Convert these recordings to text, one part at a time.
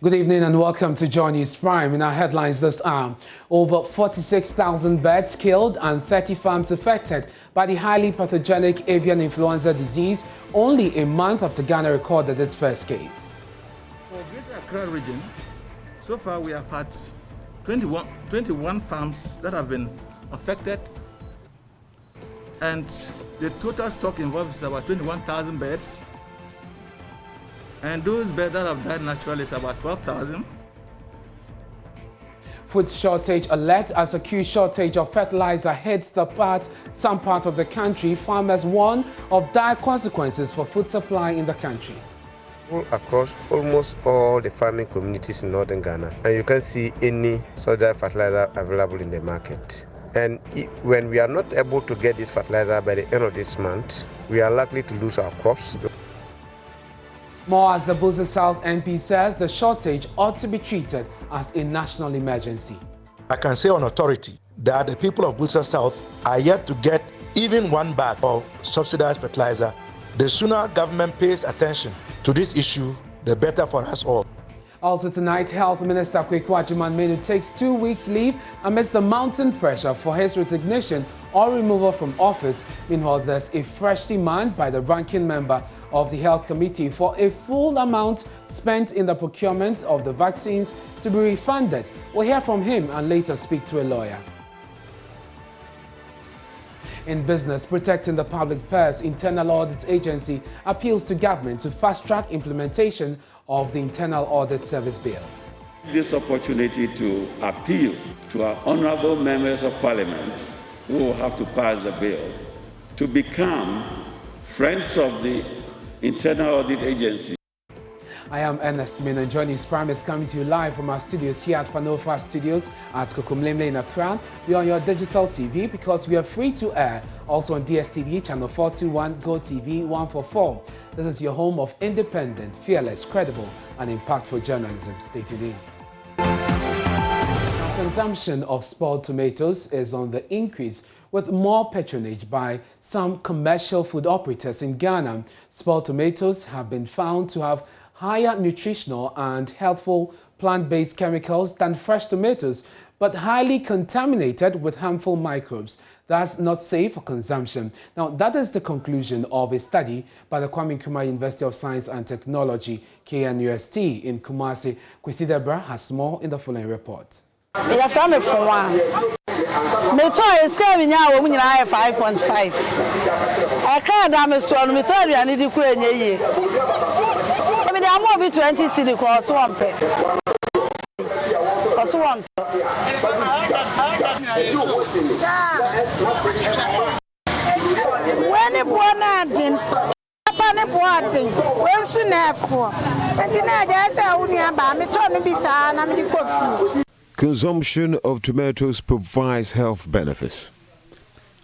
Good evening and welcome to Joy News Prime. In our headlines this hour, over 46,000 birds killed and 30 farms affected by the highly pathogenic avian influenza disease only a month after Ghana recorded its first case. For Greater Accra region, so far we have had 21 farms that have been affected, and the total stock involved is about 21,000 birds. And those birds that have died naturally is about 12,000. Food shortage alert as acute shortage of fertilizer hits some part of the country. Farmers warn of dire consequences for food supply in the country. Across almost all the farming communities in northern Ghana, and you can see any solid fertilizer available in the market. And when we are not able to get this fertilizer by the end of this month, we are likely to lose our crops. More as the Busa South MP says the shortage ought to be treated as a national emergency. I can say on authority that the people of Busa South are yet to get even one bag of subsidized fertilizer. The sooner government pays attention to this issue, the better for us all. Also tonight, Health Minister Kweku Agyeman-Manu takes 2 weeks leave amidst the mounting pressure for his resignation or removal from office. Meanwhile, there's a fresh demand by the ranking member of the Health Committee for a full amount spent in the procurement of the vaccines to be refunded. We'll hear from him and later speak to a lawyer. In business, protecting the public purse, Internal Audit Agency appeals to government to fast-track implementation of the Internal Audit Service Bill. This opportunity to appeal to our honorable members of parliament who will have to pass the bill to become friends of the Internal Audit Agency. I am Ernest Min, and Joy News Prime is coming to you live from our studios here at Fanofa Studios at Kokomlemle in Accra. We are on your digital TV because we are free to air. Also on DSTV, channel 421, Go TV 144. This is your home of independent, fearless, credible, and impactful journalism. Stay tuned in. Consumption of spoiled tomatoes is on the increase, with more patronage by some commercial food operators in Ghana. Spoiled tomatoes have been found to have higher nutritional and healthful plant-based chemicals than fresh tomatoes, but highly contaminated with harmful microbes. That's not safe for consumption. Now, that is the conclusion of a study by the Kwame Nkrumah University of Science and Technology, KNUST, in Kumasi. Kwesi Debra has more in the following report. Me toy is coming now, we are 5.5. I can't damage so me toy and it could ye. I mean, I'm more be 20 city cost one pay. Cost one. When it won at Papa boarding, well, soon after. But in I say, only about me turn be sad and the coffee. Consumption of tomatoes provides health benefits.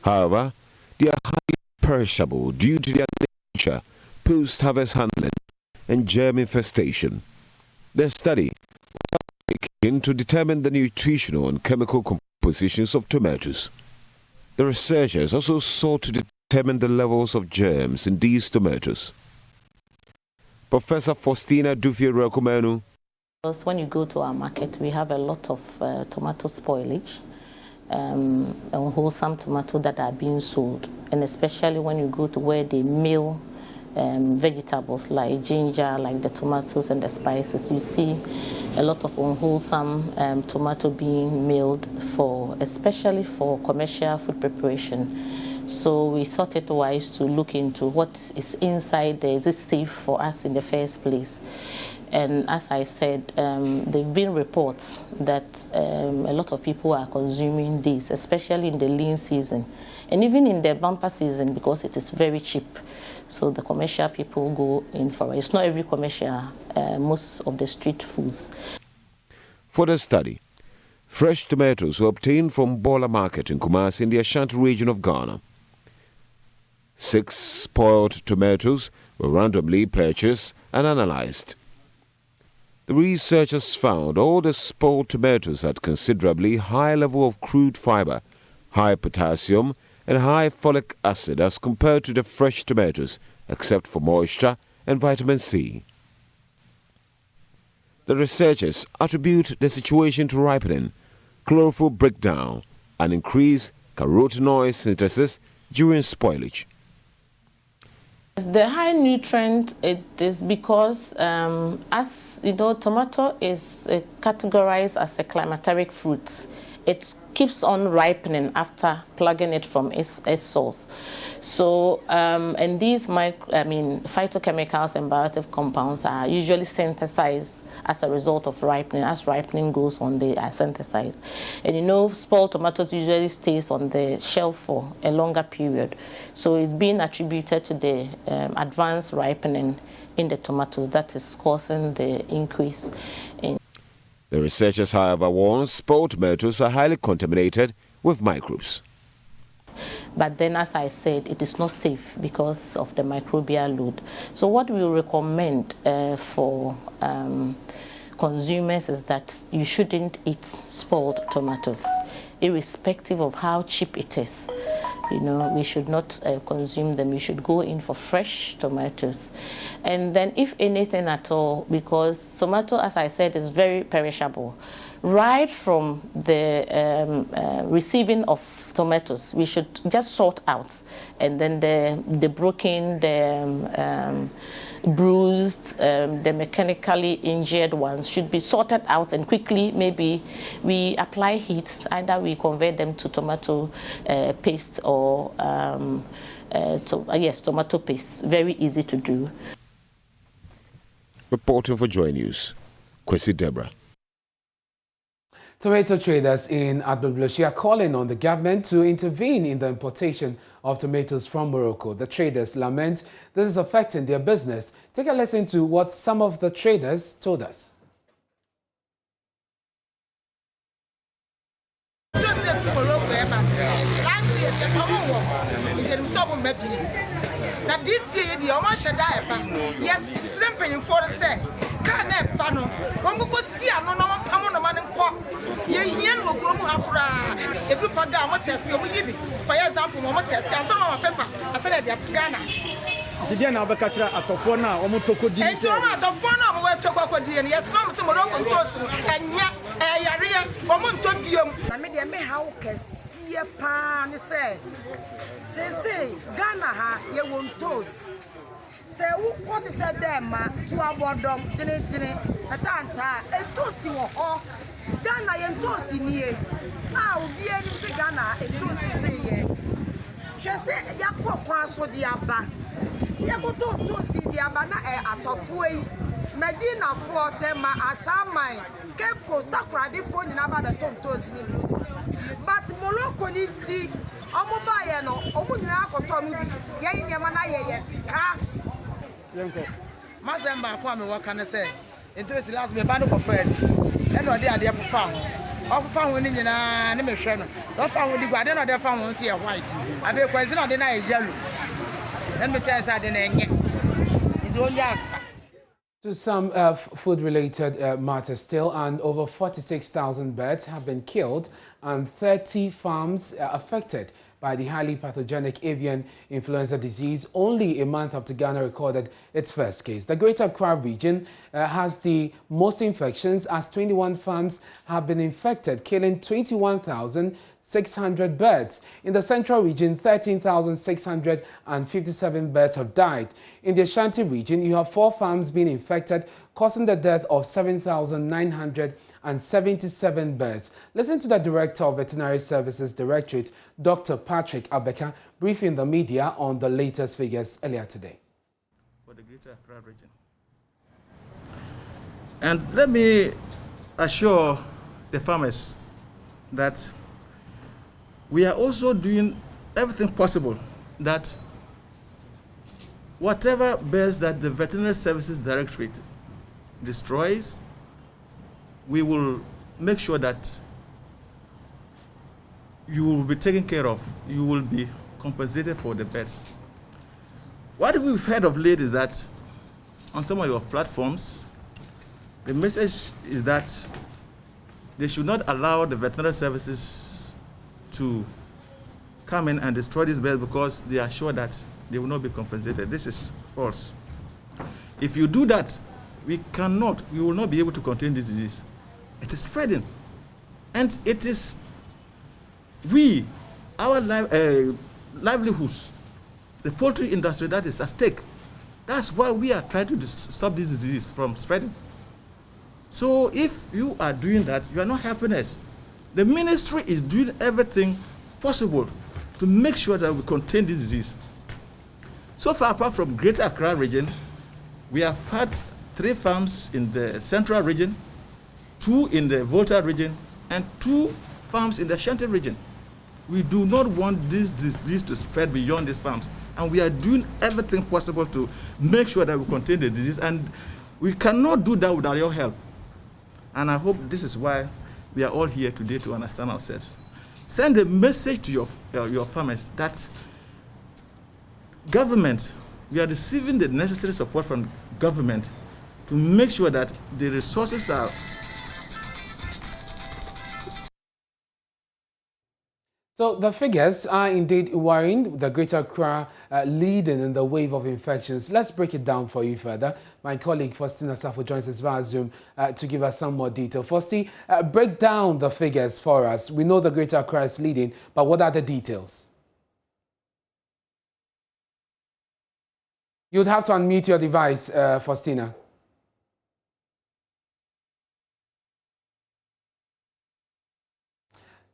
However, they are highly perishable due to their nature, post-harvest handling, and germ infestation. The study was taken to determine the nutritional and chemical compositions of tomatoes. The researchers also sought to determine the levels of germs in these tomatoes. Professor Faustina Dufie-Rekomenu. When you go to our market, we have a lot of tomato spoilage, unwholesome tomato that are being sold, and especially when you go to where they mill vegetables like ginger, like the tomatoes and the spices, you see a lot of unwholesome tomato being milled especially for commercial food preparation. So we thought it wise to look into what is inside there. Is it safe for us in the first place? And as I said, there have been reports that a lot of people are consuming this, especially in the lean season, and even in the bumper season because it is very cheap. So the commercial people go in for it. It's not every commercial, most of the street foods. For the study, fresh tomatoes were obtained from Bola Market in Kumasi in the Ashanti region of Ghana. 6 spoiled tomatoes were randomly purchased and analyzed. The researchers found all the spoiled tomatoes had considerably high level of crude fiber, high potassium, and high folic acid as compared to the fresh tomatoes, except for moisture and vitamin C. The researchers attribute the situation to ripening, chlorophyll breakdown, and increased carotenoid synthesis during spoilage. The high nutrient, it is because, as you know, tomato is categorized as a climateric fruit. It keeps on ripening after plugging it from its source. So, and these phytochemicals and bioactive compounds are usually synthesized as a result of ripening. As ripening goes on, they are synthesized. And you know, spoiled tomatoes usually stays on the shelf for a longer period. So it's being attributed to the advanced ripening in the tomatoes that is causing the increase in. The researchers, however, warn spoiled tomatoes are highly contaminated with microbes. But then, as I said, it is not safe because of the microbial load. So what we recommend for consumers is that you shouldn't eat spoiled tomatoes, irrespective of how cheap it is. You know, we should not consume them. We should go in for fresh tomatoes. And then if anything at all, because tomato, as I said, is very perishable. Right from the receiving of tomatoes, we should just sort out. And then the broken, the bruised, the mechanically injured ones should be sorted out and quickly maybe we apply heat. Either we convert them to tomato paste or, yes, tomato paste. Very easy to do. Reporting for Joy News, Kwesi Deborah. Tomato traders in Abbal are calling on the government to intervene in the importation of tomatoes from Morocco. The traders lament this is affecting their business. Take a listen to what some of the traders told us. Now this year the almost yes, simply for the say, can't have pano. One go see a no man in court. Yen will grow up. A group of them test you, for example, one test and some of paper. I said they are Ghana. The Diana Bacatra at Tofona, Omotoko, and so much of Fona were Toko, yes, some Moroccan toast, and yet a area for Montobium. I made a how can see a pan say. Say, Ghana ha, ye won't toast. Say, what is that them, to our bottom, Jenny, Atanta, and toasty or Ghana and toasty near. Now, be any Ghana and toasty. She said, Yako, so the Abba. Yako toasty the Abana at Tofway. Medina for them, Asamai, Cape Coast, Takra, the phone in Abba, the toast. But Morocco need tea. Omubaye no omunyina akoto no bi ye nyema na ye ka yenko mazemba kwa me waka ne se entosi last me ba no ko friend e no de ade afofa ho ofofa ho ni nyina ne me hwe no ofofa ho di guade no de fa ho se white abe kwazi no de na yellow then me tell say de na enye ndi only afa. To some food-related matters still, and over 46,000 birds have been killed and 30 farms affected by the highly pathogenic avian influenza disease only a month after Ghana recorded its first case. The Greater Accra region has the most infections as 21 farms have been infected, killing 21,600 birds. In the Central region, 13,657 birds have died. In the Ashanti region, you have 4 farms being infected, causing the death of 7,977 birds. Listen to the Director of Veterinary Services Directorate, Dr. Patrick Abeka, briefing the media on the latest figures earlier today. For the Greater Accra region. And let me assure the farmers that we are also doing everything possible that whatever birds that the Veterinary Services Directorate destroys, we will make sure that you will be taken care of. You will be compensated for the birds. What we've heard of late is that on some of your platforms, the message is that they should not allow the veterinary services to come in and destroy these birds because they are sure that they will not be compensated. This is false. If you do that, we will not be able to contain this disease. It is spreading. And it is our livelihoods, the poultry industry that is at stake. That's why we are trying to stop this disease from spreading. So if you are doing that, you are not helping us. The ministry is doing everything possible to make sure that we contain this disease. So far, apart from Greater Accra region, we have had 3 farms in the Central region, 2 in the Volta region, and 2 farms in the Ashanti region. We do not want this disease to spread beyond these farms, and we are doing everything possible to make sure that we contain the disease, and we cannot do that without your help. And I hope this is why we are all here today, to understand ourselves. Send a message to your farmers that government, we are receiving the necessary support from government to make sure that the resources are. So the figures are indeed worrying, the Greater Accra leading in the wave of infections. Let's break it down for you further. My colleague Faustina Safo joins us via Zoom to give us some more detail. Fausti, break down the figures for us. We know the Greater Accra is leading, but what are the details? You'd have to unmute your device, Faustina.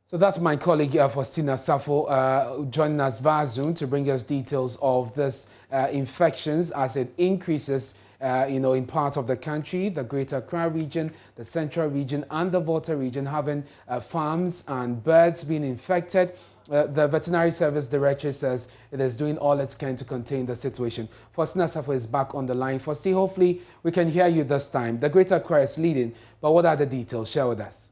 So that's my colleague Faustina Safo joining us via Zoom to bring us details of this infections as it increases, in parts of the country, the Greater Accra region, the Central region, and the Volta region, having farms and birds being infected. The Veterinary Service Directorate says it is doing all it can to contain the situation. Faustina Safo is back on the line. Fausti, hopefully we can hear you this time. The Greater Accra is leading, but what are the details? Share with us.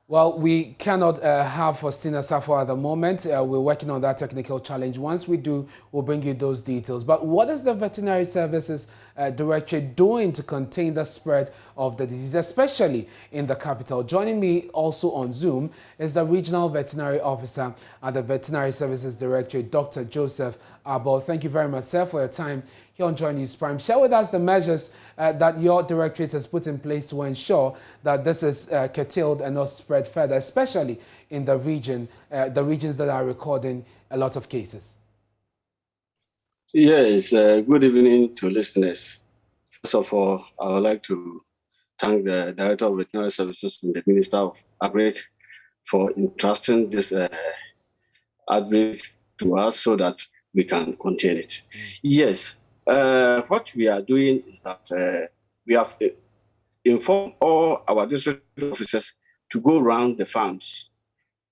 Well, we cannot have Faustina Safo at the moment. We're working on that technical challenge. Once we do, we'll bring you those details. But what is the Veterinary Services Directorate doing to contain the spread of the disease, especially in the capital? Joining me also on Zoom is the Regional Veterinary Officer at the Veterinary Services Directorate, Dr. Joseph Abbal. Thank you very much, sir, for your time here on Joy News Prime. Share with us the measures that your directorate has put in place to ensure that this is curtailed and not spread further, especially in the regions that are recording a lot of cases. Yes, good evening to listeners. First of all, I would like to thank the Director of Veterinary Services and the Minister of Outbreak for entrusting this outbreak to us so that we can contain it. Yes, what we are doing is that we have informed all our district officers to go around the farms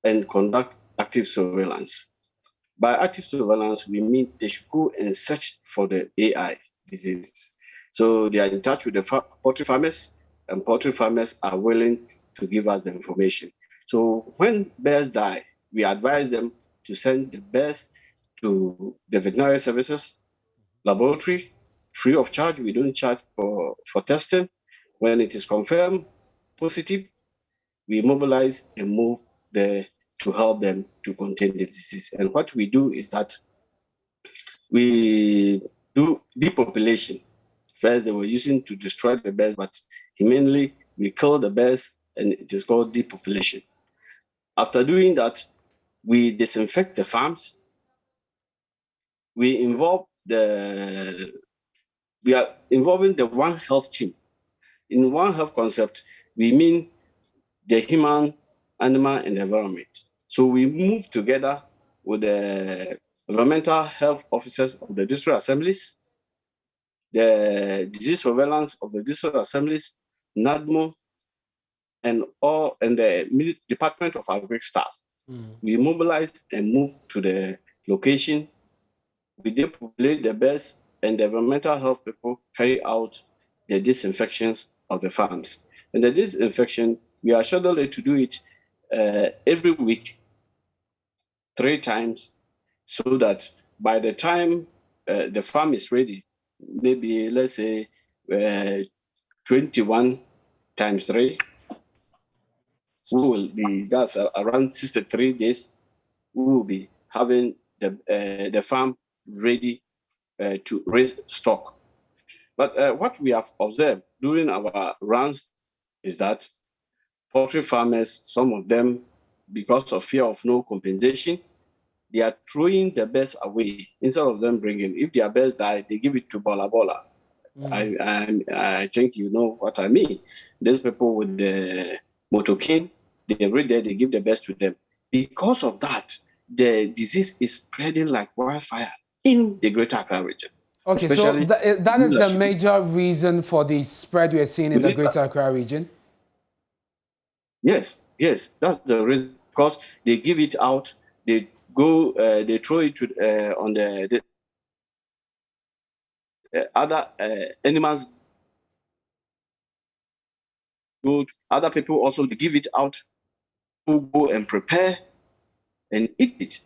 and conduct active surveillance. By active surveillance, we mean they should go and search for the AI diseases. So they are in touch with the poultry farmers, and poultry farmers are willing to give us the information. So when bears die, we advise them to send the bears to the veterinary services laboratory free of charge. We don't charge for testing. When it is confirmed positive, we mobilize and move there to help them to contain the disease. And what we do is that we do depopulation. First, they were using to destroy the bears, but humanly, we kill the bears, and it is called depopulation. After doing that, we disinfect the farms. We are involving the One Health team. In One Health concept, we mean the human, animal, and environment. So we move together with the environmental health officers of the district assemblies, the disease surveillance of the district assemblies, NADMO, and the Department of Outbreak staff. We mobilize and move to the location. We depopulate the bears, and the environmental health people carry out the disinfections of the farms. And the disinfection, we are scheduled to do it every week, 3 times, so that by the time the farm is ready, maybe let's say 21 times 3, that's around 63 days, we will be having the farm ready to raise stock. But what we have observed during our runs is that poultry farmers, some of them, because of fear of no compensation, they are throwing the birds away instead of them bringing. If their birds die, they give it to Bola Bola. I think you know what I mean. These people with the motorcane, they read there, they give the best to them. Because of that, the disease is spreading like wildfire in the Greater Accra region. Okay, so that is the major reason for the spread we are seeing in the Greater Accra region? Yes, that's the reason. Because they give it out, they go, they throw it to, on the other animals. Good. Other people also give it out, who go and prepare and eat it.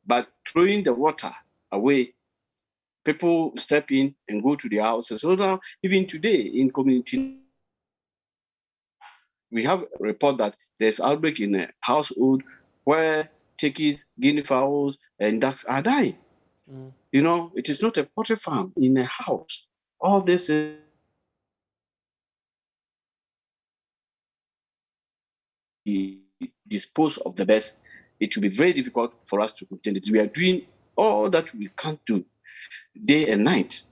But throwing the water away, people step in and go to their houses. So now, even today in community, we have a report that there's outbreak in a household where turkeys, guinea fowls, and ducks are dying. You know, it is not a poultry farm in a house. All this is dispose of the best. It will be very difficult for us to contain it. We are doing all that we can do day and night.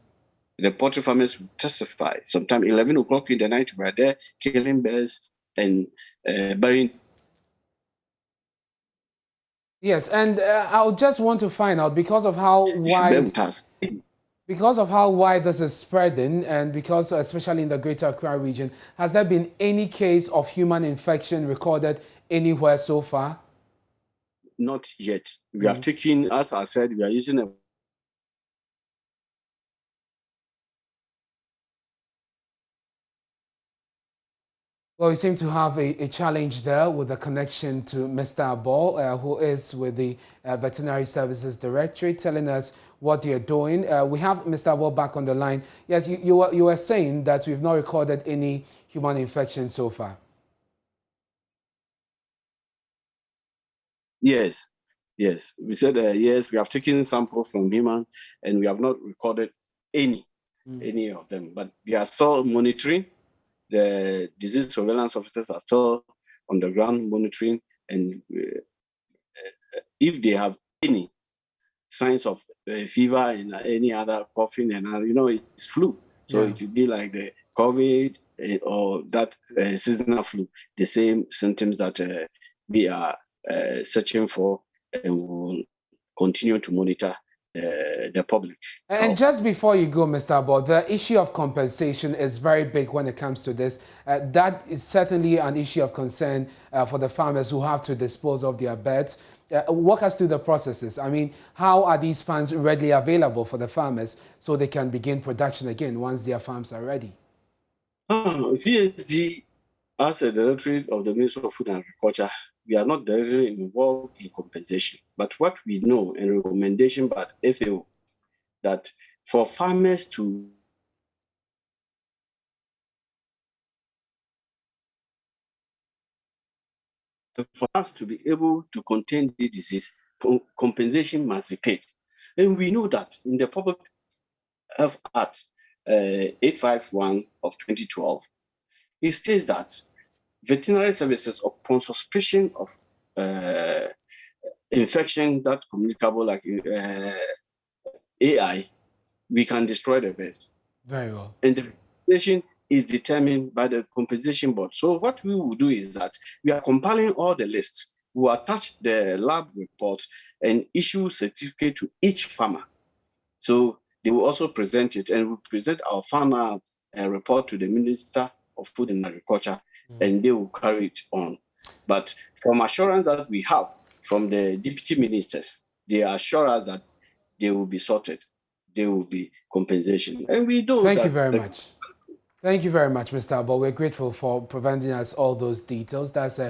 The poultry farmers will testify. Sometime 11 o'clock in the night, we are there killing birds and burying. Yes, and I just want to find out, because of how wide this is spreading, and because especially in the Greater Accra region, has there been any case of human infection recorded anywhere so far? Not yet. We have taken, as I said, we are using a Well, we seem to have a challenge there with the connection to Mr. Abbal, who is with the Veterinary Services Directorate, telling us what they are doing. We have Mr. Abbal back on the line. Yes, you were saying that we've not recorded any human infection so far. Yes. We said yes, we have taken samples from human and we have not recorded any of them, but we are still monitoring. The disease surveillance officers are still on the ground monitoring, and if they have any signs of fever and any other coughing, and you know, it's flu, so it would be like the COVID or that seasonal flu, the same symptoms that we are searching for, and we will continue to monitor the public. And just before you go, Mr. Abbal, the issue of compensation is very big when it comes to this. That is certainly an issue of concern for the farmers who have to dispose of their birds. Walk us through the processes. I mean, how are these funds readily available for the farmers so they can begin production again once their farms are ready? VSG, as a Directorate of the Ministry of Food and Agriculture, we are not directly involved in compensation. But what we know and recommendation by FAO, that for farmers to for us to be able to contain the disease, compensation must be paid. And we know that in the Public Health Act 851 of 2012, it states that veterinary services, upon suspicion of infection that communicable like AI, we can destroy the birds. Very well. And the compensation is determined by the compensation board. So what we will do is that we are compiling all the lists. We will attach the lab report and issue certificate to each farmer. So they will also present it, and we present our final report to the Minister of Food and Agriculture, and they will carry it on. But from assurance that we have from the deputy ministers, they assure us that they will be sorted, there will be compensation. And we know Thank you very much. Thank you very much, Mr. Abbal. We're grateful for providing us all those details. That's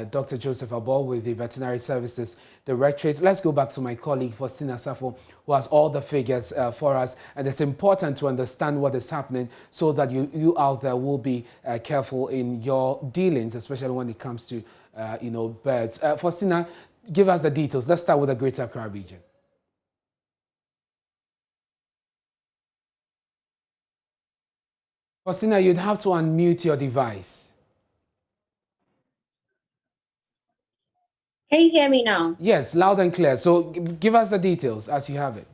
Dr. Joseph Abbal with the Veterinary Services Directorate. Let's go back to my colleague, Faustina Safo, who has all the figures for us. And it's important to understand what is happening so that you out there will be careful in your dealings, especially when it comes to, birds. Faustina, give us the details. Let's start with the Greater Accra region. Faustina, you'd have to unmute your device. Can you hear me now? Yes, loud and clear. So give us the details as you have it.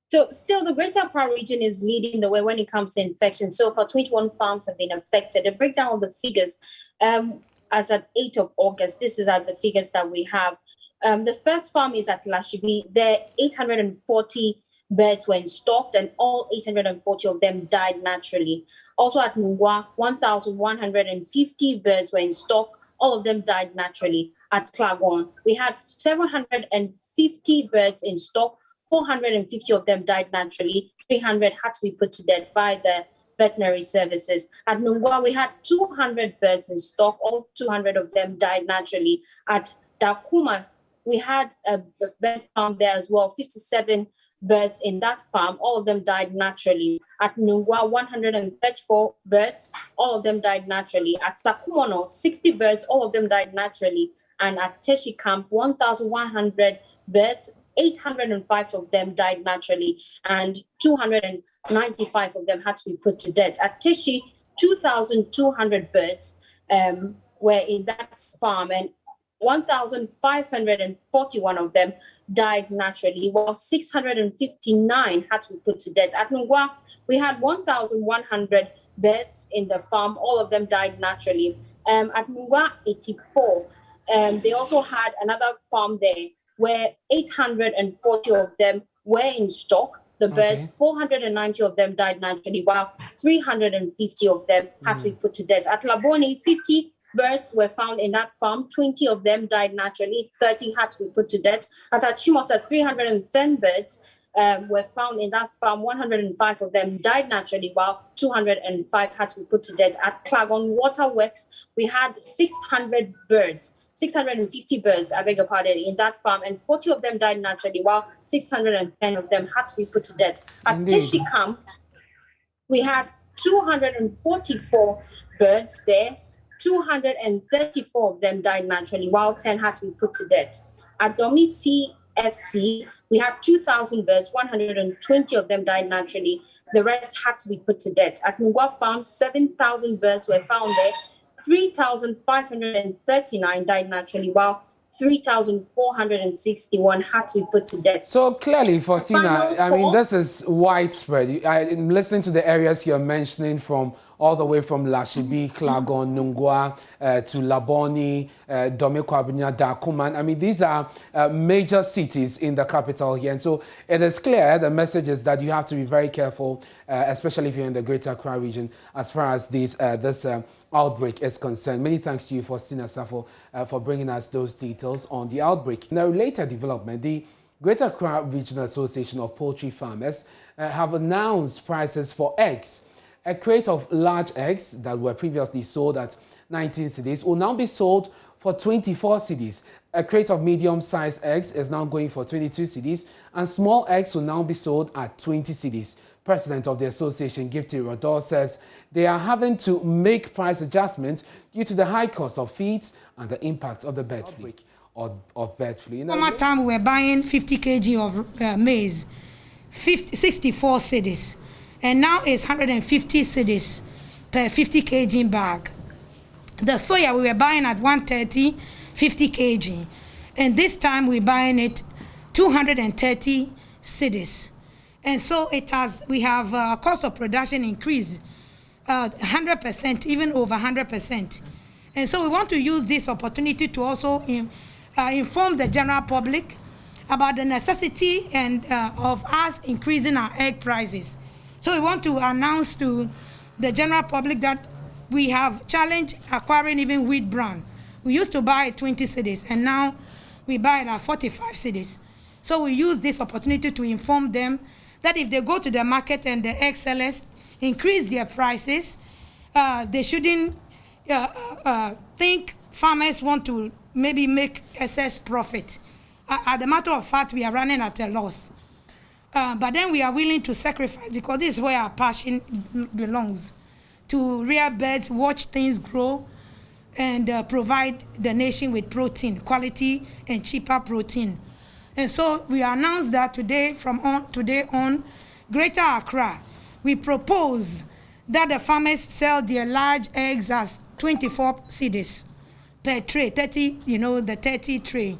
So still, the Greater Accra region is leading the way when it comes to infection. So far, 21 farms have been affected. A breakdown of the figures as at 8th of August. This is at the figures that we have. The first farm is at Lashibi. There, 840 birds were stocked, and all 840 of them died naturally. Also at Mungwa, 1,150 birds were in stock. All of them died naturally. At Klagon, we had 750 birds in stock. 450 of them died naturally. 300 had to be put to death by the veterinary services. At Nungwa, we had 200 birds in stock. All 200 of them died naturally. At Dakuma, we had a bird farm there as well. 57 birds in that farm. All of them died naturally. At Nungwa, 134 birds. All of them died naturally. At Sakumono, 60 birds. All of them died naturally. And at Teshi Camp, 1,100 birds. 805 of them died naturally, and 295 of them had to be put to death. At Teshi, 2,200 birds were in that farm, and 1,541 of them died naturally, while 659 had to be put to death. At Nungwa, we had 1,100 birds in the farm. All of them died naturally. At Nungwa, 84. They also had another farm there where 840 of them were in stock. The birds, 490 of them died naturally, while 350 of them had to be put to death. At Laboni, 50 birds were found in that farm. 20 of them died naturally. 30 had to be put to death. At Achimota, 310 birds were found in that farm. 105 of them died naturally, while 205 had to be put to death. At Klagon Waterworks, we had 600 birds. 650 birds, I beg your pardon, in that farm, and 40 of them died naturally, while 610 of them had to be put to death. At Teshi Camp, we had 244 birds there. 234 of them died naturally, while 10 had to be put to death. At Domi CFC, we had 2,000 birds. 120 of them died naturally. The rest had to be put to death. At Mungwa Farm, 7,000 birds were found there. 3,539 died naturally, while 3,461 had to be put to death. So clearly, Faustina, I mean, this is widespread. I'm listening to the areas you're mentioning from all the way from Lashibi, Klagon, Nungwa, to Laboni, Domekwabinya, Dakuman. I mean, these are major cities in the capital here. And so it is clear, the message is that you have to be very careful, especially if you're in the Greater Accra region, as far as this outbreak is concerned. Many thanks to you, Faustina Safo, for bringing us those details on the outbreak. In a related development, the Greater Accra Regional Association of Poultry Farmers have announced prices for eggs. A crate of large eggs that were previously sold at 19 cedis will now be sold for 24 cedis. A crate of medium-sized eggs is now going for 22 cedis, and small eggs will now be sold at 20 cedis. President of the association, Gifty Rodor, says they are having to make price adjustments due to the high cost of feeds and the impact of the bird flu. Of bird flu. Former time we were buying 50 kg of maize, 64 cedis. And now it's 150 cedis per 50 kg bag. The soya we were buying at 130, 50 kg. And this time we're buying it 230 cedis. And so we have cost of production increased 100%, even over 100%. And so we want to use this opportunity to also inform the general public about the necessity of us increasing our egg prices. So we want to announce to the general public that we have challenged acquiring even wheat bran. We used to buy 20 cedis, and now we buy it at 45 cedis. So we use this opportunity to inform them that if they go to the market and the egg sellers increase their prices, they shouldn't think farmers want to maybe make excess profit. As a matter of fact, we are running at a loss. But then we are willing to sacrifice, because this is where our passion belongs, to rear birds, watch things grow, and provide the nation with protein, quality and cheaper protein. And so we announced that today, today on, Greater Accra, we propose that the farmers sell their large eggs as 24 cedis per tray, 30, the 30 tray.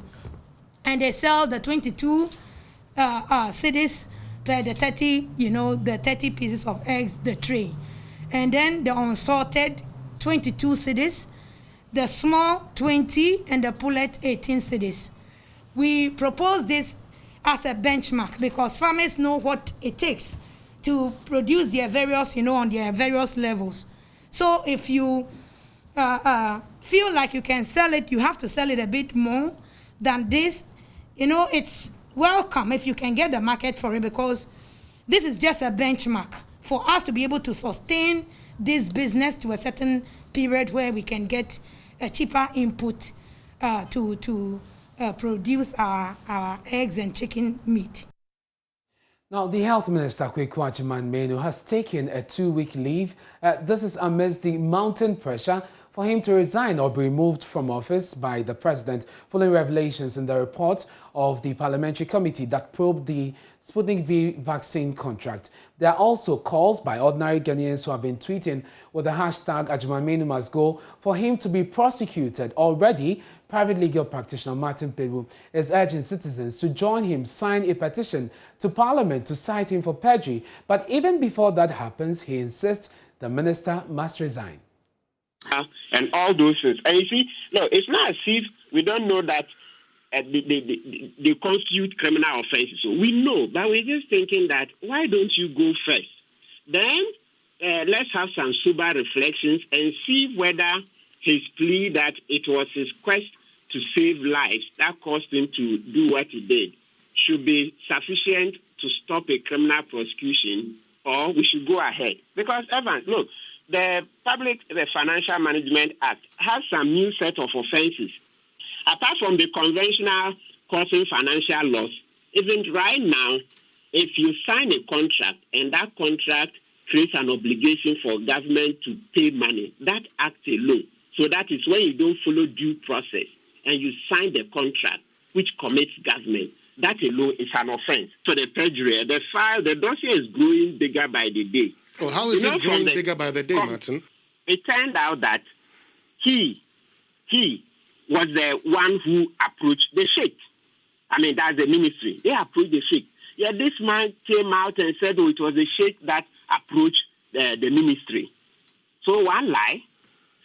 And they sell the 22 cedis per the 30, the 30 pieces of eggs, the tray. And then the unsalted, 22 cedis, the small 20, and the pullet 18 cedis. We propose this as a benchmark because farmers know what it takes to produce their various, on their various levels. So if you feel like you can sell it, you have to sell it a bit more than this. It's welcome if you can get the market for it because this is just a benchmark for us to be able to sustain this business to a certain period where we can get a cheaper input to produce our eggs and chicken meat. Now, the Health Minister, Kweku Agyeman-Manu, has taken a 2-week leave. This is amidst the mounting pressure for him to resign or be removed from office by the President following revelations in the report of the parliamentary committee that probed the Sputnik V vaccine contract. There are also calls by ordinary Ghanaians who have been tweeting with the hashtag Agyeman-Manu must go for him to be prosecuted. Already, private legal practitioner Martin Peru is urging citizens to join him sign a petition to Parliament to cite him for perjury. But even before that happens, he insists the minister must resign. And all those things. And you see, no, it's not as if we don't know that they constitute criminal offenses. So we know, but we're just thinking that why don't you go first? Then let's have some sober reflections and see whether his plea that it was his quest to save lives that caused him to do what he did should be sufficient to stop a criminal prosecution, or we should go ahead. Because, Evan, look, the Financial Management Act has some new set of offenses. Apart from the conventional causing financial loss, even right now, if you sign a contract and that contract creates an obligation for government to pay money, that act alone. So that is when you don't follow due process and you sign the contract which commits government. That alone is an offense. So the perjury, the dossier is growing bigger by the day. Oh, how is it growing bigger by the day, Martin? It turned out that he was the one who approached the sheikh. I mean, that's the ministry. They approached the sheikh. Yeah, this man came out and said, oh, it was the sheikh that approached the ministry. So one lie.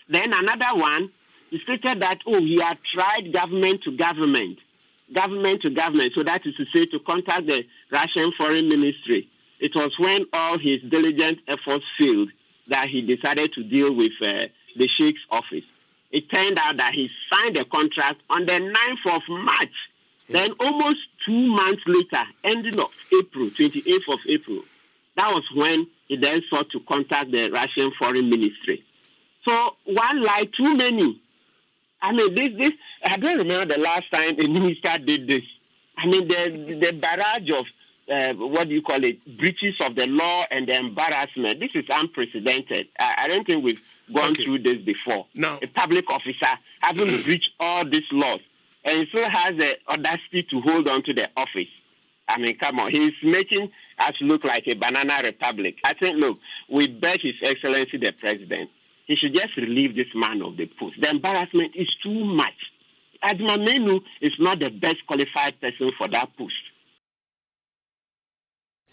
Then another one, he stated that, oh, he had tried government to government. So that is to say, to contact the Russian Foreign Ministry. It was when all his diligent efforts failed that he decided to deal with the Sheikh's office. It turned out that he signed a contract on the 9th of March. Then almost 2 months later, ending of April, 28th of April, that was when he then sought to contact the Russian Foreign Ministry. So one lie too many. I mean, this I don't remember the last time a minister did this. I mean, the barrage of breaches of the law and the embarrassment. This is unprecedented. I don't think we've gone through this before. No. A public officer having breached all these laws and still has the audacity to hold on to the office. I mean, come on. He's making us look like a banana republic. I think, look, we beg His Excellency the President, he should just relieve this man of the post. The embarrassment is too much. Agyeman-Manu is not the best qualified person for that post.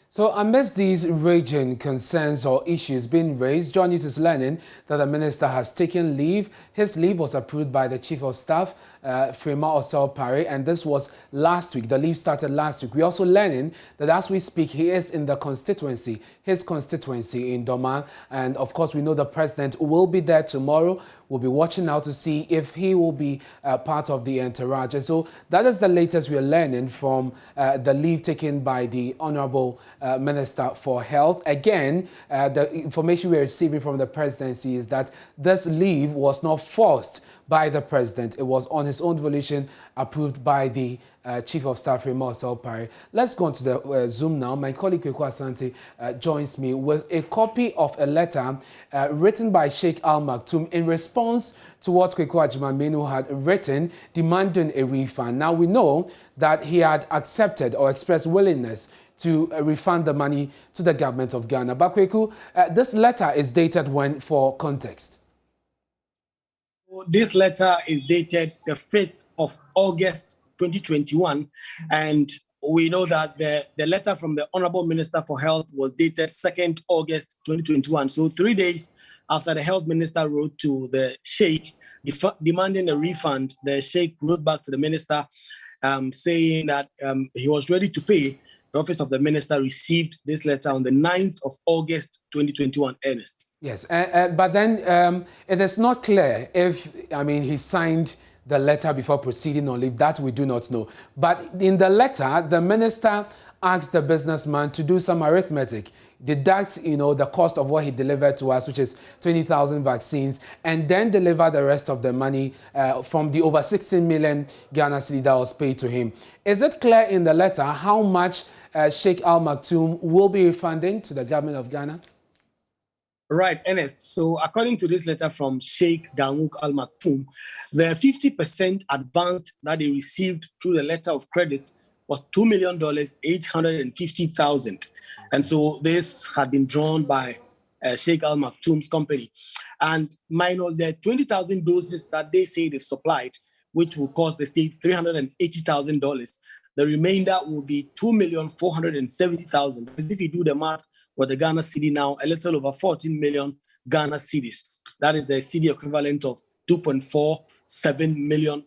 So amidst these raging concerns or issues being raised, John News is learning that the minister has taken leave. His leave was approved by the Chief of Staff, Frema Osel-Pare, and this was last week. The leave started last week. We're also learning that as we speak, he is in the constituency, his constituency in Doma. And of course, we know the president will be there tomorrow. We'll be watching out to see if he will be part of the entourage. And so that is the latest we are learning from the leave taken by the Honorable Minister for Health. Again, the information we are receiving from the presidency is that this leave was not forced by the president. It was on his own volition, approved by the Chief of Staff, Raymond Selpari. Let's go on to the Zoom now. My colleague Kweku Asante joins me with a copy of a letter written by Sheikh Al Maktoum in response to what Kweku Agyeman-Manu had written, demanding a refund. Now, we know that he had accepted or expressed willingness to refund the money to the government of Ghana. But Kweku, this letter is dated when, for context? This letter is dated the 5th of August 2021, and we know that the letter from the Honorable Minister for Health was dated 2nd August 2021. So 3 days after the Health Minister wrote to the Sheikh demanding a refund, the Sheikh wrote back to the Minister saying that he was ready to pay. The Office of the Minister received this letter on the 9th of August 2021, Ernest. Yes, but then it is not clear if, he signed the letter before proceeding on leave. That we do not know. But in the letter, the minister asked the businessman to do some arithmetic, deduct, the cost of what he delivered to us, which is 20,000 vaccines, and then deliver the rest of the money from the over 16 million Ghana cedi that was paid to him. Is it clear in the letter how much Sheikh Al Maktoum will be refunding to the government of Ghana? Right, Ernest. So according to this letter from Sheikh Dawood Al Maktoum, the 50% advance that they received through the letter of credit was $2,850,000. And so this had been drawn by Sheikh Al Maktoum's company. And minus the 20,000 doses that they say they've supplied, which will cost the state $380,000, the remainder will be $2,470,000. Because if you do the math, with the Ghana cedi now, a little over 14 million Ghana cedis. That is the cedi equivalent of $2.47 million.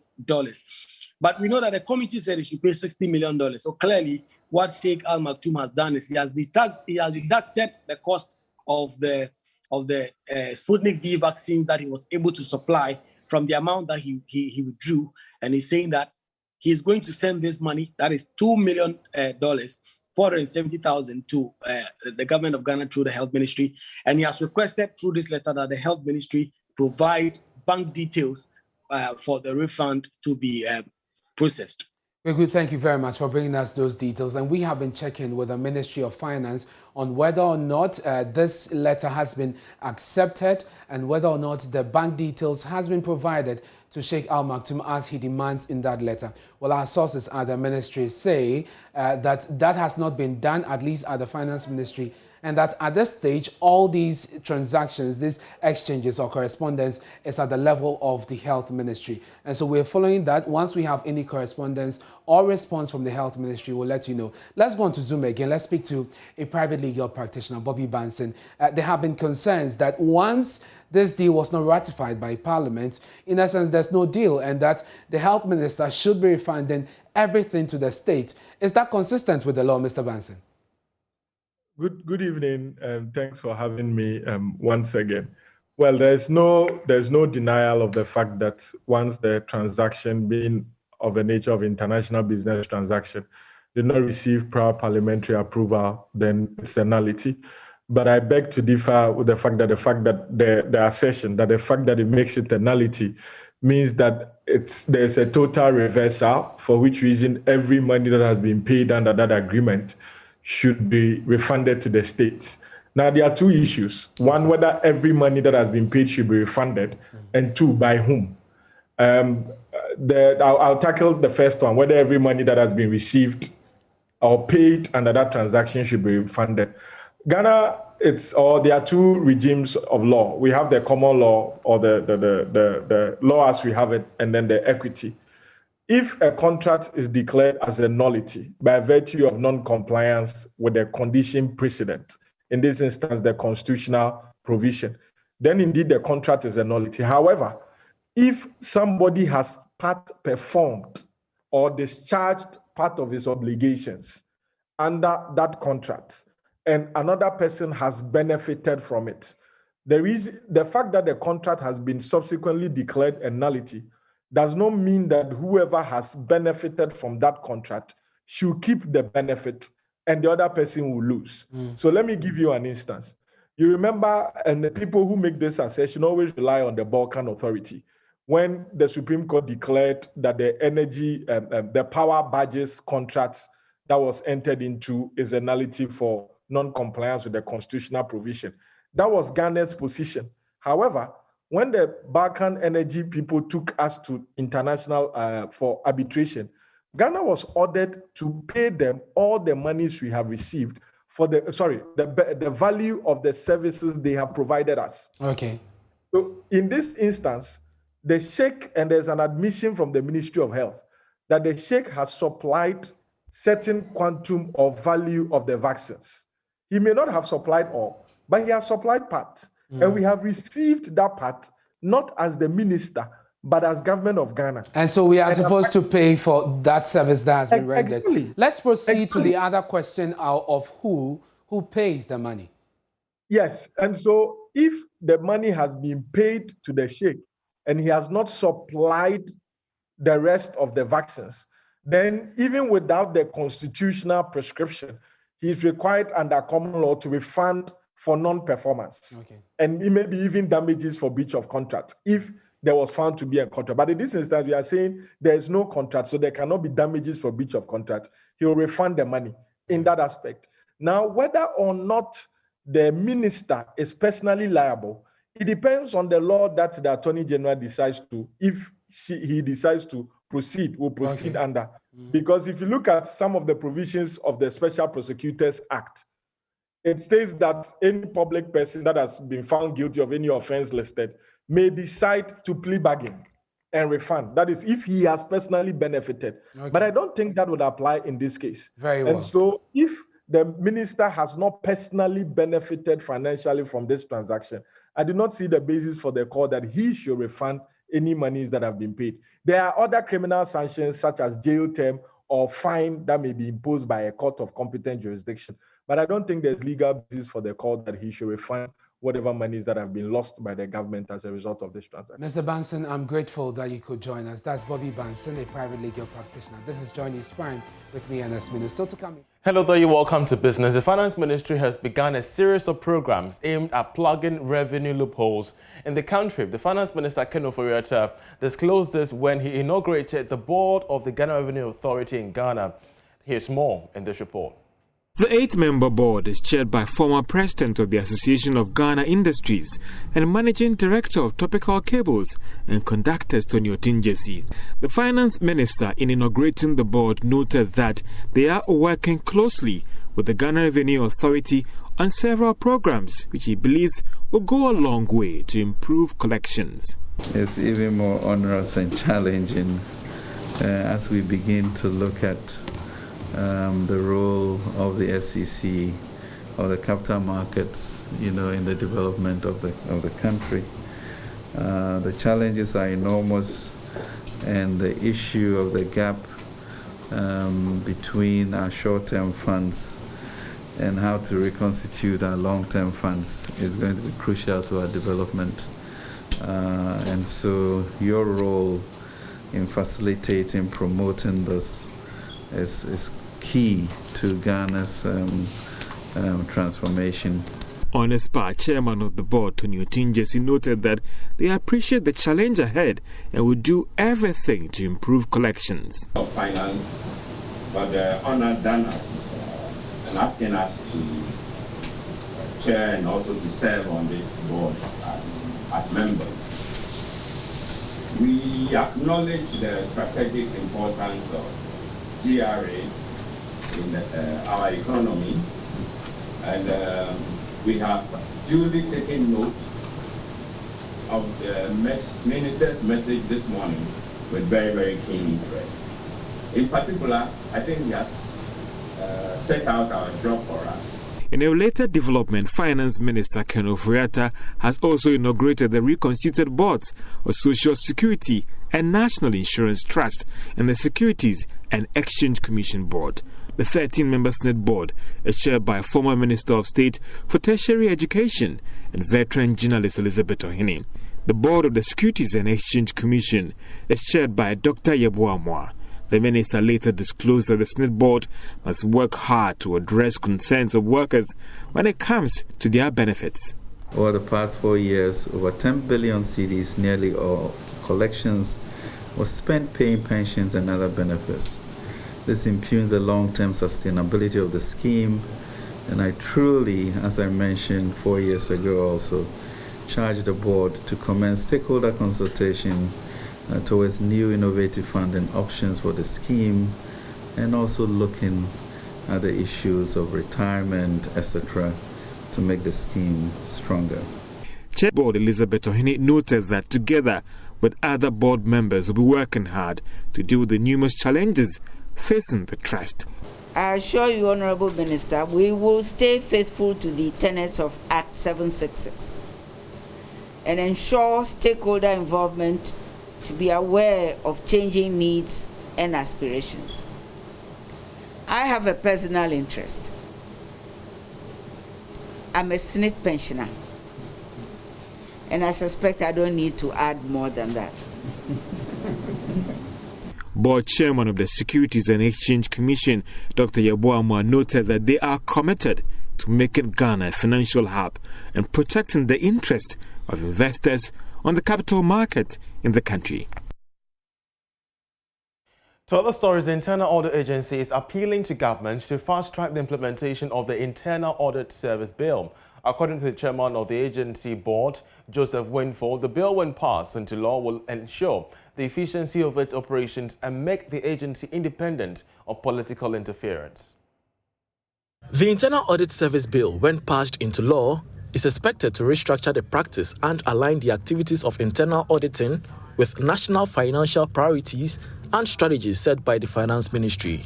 But we know that the committee said it should pay $60 million. So clearly, what Sheikh Al Maktoum has done is he has deducted the cost of the Sputnik V vaccine that he was able to supply from the amount that he withdrew. And he's saying that he's going to send this money, that is $2 million, $470,000 to the government of Ghana through the Health Ministry. And he has requested through this letter that the Health Ministry provide bank details for the refund to be processed. Very good. Thank you very much for bringing us those details. And we have been checking with the Ministry of Finance on whether or not this letter has been accepted and whether or not the bank details has been provided to Sheikh Al Maktoum as he demands in that letter. Well, our sources at the ministry say that has not been done, at least at the Finance Ministry, and that at this stage, all these transactions, these exchanges or correspondence is at the level of the Health Ministry. And so we're following that. Once we have any correspondence or response from the Health Ministry, we'll let you know. Let's go on to Zoom again. Let's speak to a private legal practitioner, Bobby Banson. There have been concerns that once this deal was not ratified by Parliament, in essence, there's no deal, and that the Health Minister should be refunding everything to the state. Is that consistent with the law, Mr. Banson? Good evening, and thanks for having me once again. Well, there's no denial of the fact that once the transaction being of a nature of international business transaction did not receive prior parliamentary approval, then it's a nullity. But I beg to differ with the fact that the assertion that the fact that it makes it a nullity means that there's a total reversal, for which reason every money that has been paid under that agreement should be refunded to the states. Now, there are two issues. One, whether every money that has been paid should be refunded, and two, by whom. I'll tackle the first one, whether every money that has been received or paid under that transaction should be refunded. Ghana, there are two regimes of law. We have the common law, or the law as we have it, and then the equity. If a contract is declared as a nullity by virtue of non-compliance with the condition precedent, in this instance, the constitutional provision, then indeed the contract is a nullity. However, if somebody has performed or discharged part of his obligations under that contract, and another person has benefited from it, the fact that the contract has been subsequently declared a nullity does not mean that whoever has benefited from that contract should keep the benefit and the other person will lose. So let me give you an instance. You remember, and the people who make this assertion always rely on the Balkan Authority. when the Supreme Court declared that the energy, the power badges contracts that was entered into is a nullity for non-compliance with the constitutional provision. That was Ghana's position. However, when the Balkan energy people took us to international for arbitration, Ghana was ordered to pay them all the monies we have received for the value of the services they have provided us. Okay. So in this instance, the Sheikh, and there's an admission from the Ministry of Health that the Sheikh has supplied certain quantum or value of the vaccines. He may not have supplied all, but he has supplied part. And we have received that part, not as the minister, but as government of Ghana. And so we are supposed to pay for that service that has been rendered. Exactly. Let's proceed to the other question of who pays the money. Yes, and so if the money has been paid to the Sheikh and he has not supplied the rest of the vaccines, then even without the constitutional prescription, he is required under common law to refund for non-performance. Okay. And it may be even damages for breach of contract if there was found to be a contract. But in this instance, we are saying there is no contract, so there cannot be damages for breach of contract. He will refund the money in that aspect. Now, whether or not the minister is personally liable, it depends on the law that the Attorney General decides to, if he decides to proceed, will proceed under. Because if you look at some of the provisions of the Special Prosecutors Act, it states that any public person that has been found guilty of any offense listed may decide to plea bargain and refund. That is, if he has personally benefited. Okay. But I don't think that would apply in this case. Very well. And so if the minister has not personally benefited financially from this transaction, I do not see the basis for the court that he should refund any monies that have been paid. There are other criminal sanctions such as jail term or fine that may be imposed by a court of competent jurisdiction. But I don't think there's legal basis for the court that he should refund whatever monies that have been lost by the government as a result of this transaction. Mr. Banson, I'm grateful that you could join us. That's Bobby Banson, a private legal practitioner. This is Johnny Spine with me and S. Minister to come in. Hello there, you're welcome to Business. The Finance Ministry has begun a series of programs aimed at plugging revenue loopholes in the country. The Finance Minister, Ken Ofori-Atta, disclosed this when he inaugurated the board of the Ghana Revenue Authority in Ghana. Here's more in this report. The 8-member board is chaired by former president of the Association of Ghana Industries and managing director of Topical Cables and Conductors, Tony Otinjesi. The finance minister, in inaugurating the board, noted that they are working closely with the Ghana Revenue Authority on several programs, which he believes will go a long way to improve collections. It's even more onerous and challenging as we begin to look at the role of the SEC or the capital markets, in the development of the country. The challenges are enormous, and the issue of the gap between our short-term funds and how to reconstitute our long-term funds is going to be crucial to our development. And so your role in facilitating, promoting this is key to Ghana's transformation. On his part, chairman of the board, Tony Otinjesi, noted that they appreciate the challenge ahead and will do everything to improve collections. Of finance, but the honor done us and asking us to chair and also to serve on this board as members. We acknowledge the strategic importance of GRA in our economy, and we have duly taken note of the minister's message this morning with very, very keen interest. In particular, I think he has set out our job for us. In a related development, Finance Minister Ken Ofori-Atta has also inaugurated the reconstituted boards of Social Security and National Insurance Trust and the Securities and Exchange Commission Board. The 13-member Senate board is chaired by former Minister of State for Tertiary Education and veteran journalist Elizabeth Ohene. The board of the Securities and Exchange Commission is chaired by Dr. Yeboah. The minister later disclosed that the Senate board must work hard to address concerns of workers when it comes to their benefits. Over the past 4 years, over 10 billion cedis, nearly all collections, was spent paying pensions and other benefits. This impugns the long-term sustainability of the scheme, and I truly, as I mentioned 4 years ago also, charged the board to commence stakeholder consultation towards new innovative funding options for the scheme, and also looking at the issues of retirement, etc., to make the scheme stronger. Chair Board Elizabeth Ohene noted that together with other board members will be working hard to deal with the numerous challenges facing the trust. I assure you, Honorable Minister, we will stay faithful to the tenets of Act 766 and ensure stakeholder involvement to be aware of changing needs and aspirations. I have a personal interest. I'm a SNIT pensioner, and I suspect I don't need to add more than that. Board Chairman of the Securities and Exchange Commission, Dr. Yeboamwa, noted that they are committed to making Ghana a financial hub and protecting the interest of investors on the capital market in the country. To other stories, the Internal Audit Agency is appealing to governments to fast-track the implementation of the Internal Audit Service Bill. According to the chairman of the agency board, Joseph Winford, the bill, when passed into law, will ensure the efficiency of its operations and make the agency independent of political interference. The Internal Audit Service Bill, when passed into law, is expected to restructure the practice and align the activities of internal auditing with national financial priorities and strategies set by the Finance Ministry.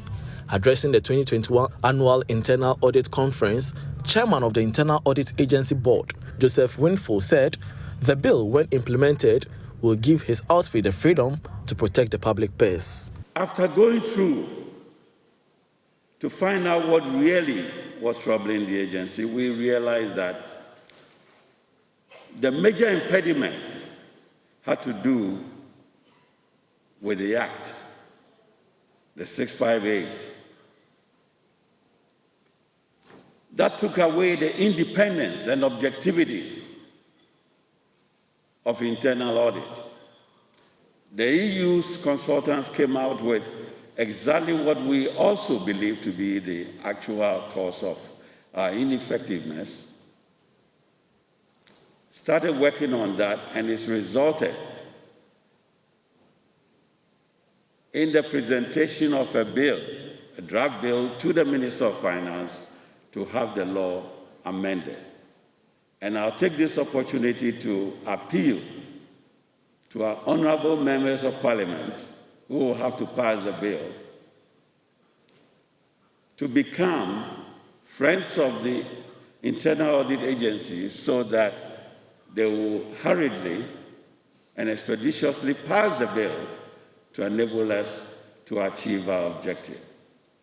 Addressing the 2021 Annual Internal Audit Conference, Chairman of the Internal Audit Agency Board, Joseph Winford, said the bill, when implemented, will give his outfit the freedom to protect the public purse. After going through to find out what really was troubling the agency, we realized that the major impediment had to do with the Act, the 658. That took away the independence and objectivity of internal audit. The EU's consultants came out with exactly what we also believe to be the actual cause of ineffectiveness. Started working on that, and it's resulted in the presentation of a bill, a draft bill, to the Minister of Finance to have the law amended. And I'll take this opportunity to appeal to our honorable members of Parliament who will have to pass the bill to become friends of the Internal Audit Agency so that they will hurriedly and expeditiously pass the bill to enable us to achieve our objective.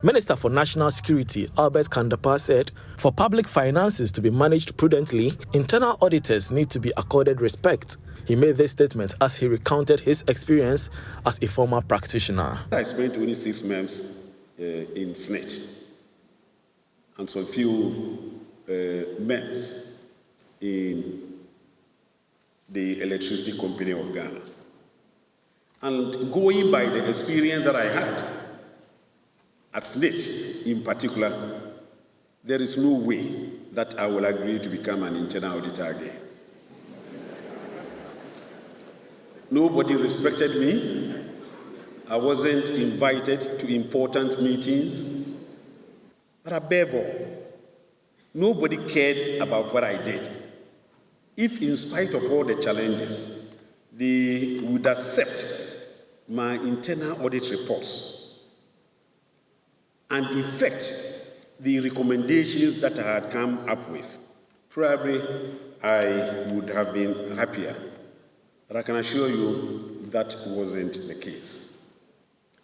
Minister for National Security, Albert Kandapa, said for public finances to be managed prudently, internal auditors need to be accorded respect. He made this statement as he recounted his experience as a former practitioner. I spent only 6 months in SNIT and some few months in the Electricity Company of Ghana. And going by the experience that I had at SNIT in particular, there is no way that I will agree to become an internal auditor again. Nobody respected me. I wasn't invited to important meetings. But above all, nobody cared about what I did. If in spite of all the challenges, they would accept my internal audit reports and effect the recommendations that I had come up with, probably I would have been happier. But I can assure you that wasn't the case.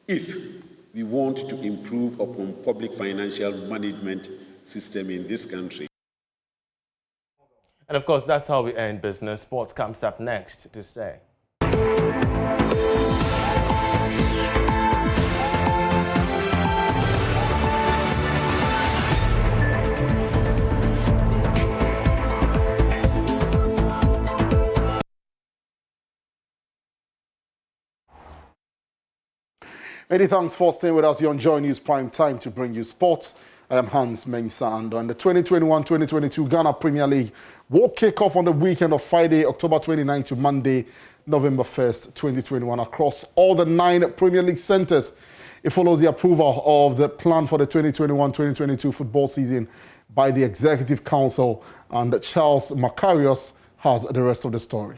If we want to improve upon public financial management system in this country. And of course, that's how we end business. Sports comes up next to stay. Many thanks for staying with us here on Joy News Prime Time to bring you sports. I am Hans Mensah, and the 2021-2022 Ghana Premier League will kick off on the weekend of Friday, October 29 to Monday, November 1st, 2021 across all the 9 Premier League centres. It follows the approval of the plan for the 2021-2022 football season by the Executive Council, and Charles Macarius has the rest of the story.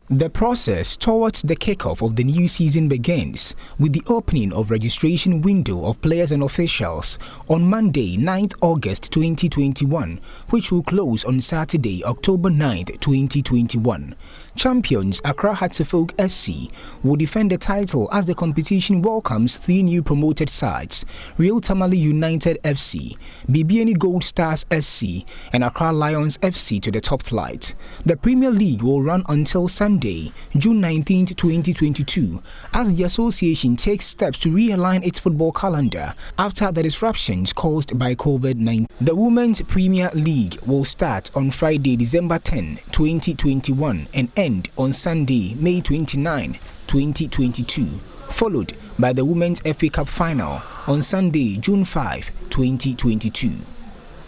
The process towards the kickoff of the new season begins with the opening of registration window of players and officials on Monday, 9th August 2021, which will close on Saturday, October 9th, 2021. Champions Accra Hatzefolk SC will defend the title as the competition welcomes 3 new promoted sides: Real Tamale United FC, Bibiani Gold Stars SC, and Accra Lions FC to the top flight. The Premier League will run until Sunday, June 19, 2022, as the association takes steps to realign its football calendar after the disruptions caused by COVID-19. The Women's Premier League will start on Friday, December 10, 2021, and end on Sunday, May 29, 2022, followed by the Women's FA Cup final on Sunday, June 5, 2022.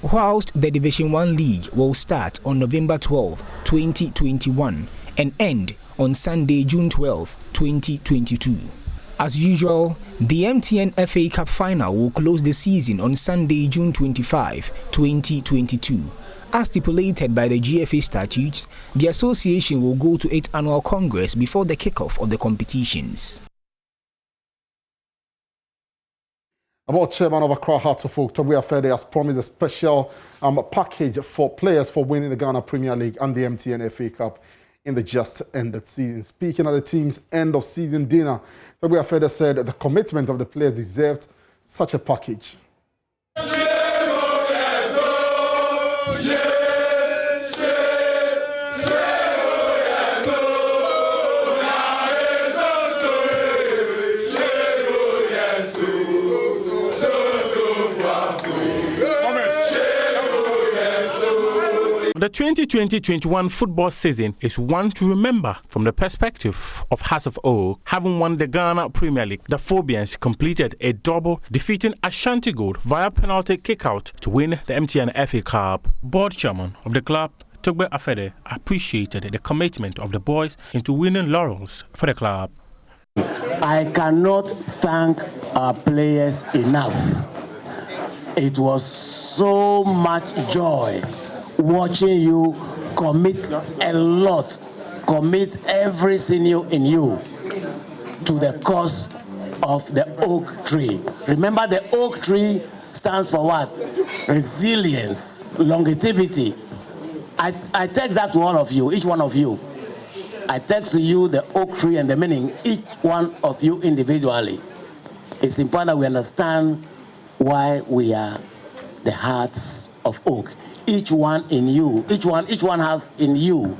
Whilst the Division 1 League will start on November 12, 2021, and end on Sunday, June 12, 2022. As usual, the MTN FA Cup final will close the season on Sunday, June 25, 2022. As stipulated by the GFA statutes, the association will go to its annual congress before the kickoff of the competitions. About Chairman of Accra Hatzefolk, Toby Afede, has promised a special package for players for winning the Ghana Premier League and the MTN FA Cup in the just ended season. Speaking at the team's end of season dinner, Toby Afede said the commitment of the players deserved such a package. The 2020-21 football season is one to remember from the perspective of House of Oak. Having won the Ghana Premier League, the Phobians completed a double, defeating Ashanti Gold via penalty kick-out to win the MTN FA Cup. Board chairman of the club, Togbe Afede, appreciated the commitment of the boys into winning laurels for the club. I cannot thank our players enough. It was so much joy watching you commit a lot, commit every sinew in you to the cause of the oak tree. Remember, the oak tree stands for what? Resilience, longevity. I text that to all of you, each one of you. I text to you the oak tree and the meaning, each one of you individually. It's important that we understand why we are the hearts of oak. Each one in you, each one has in you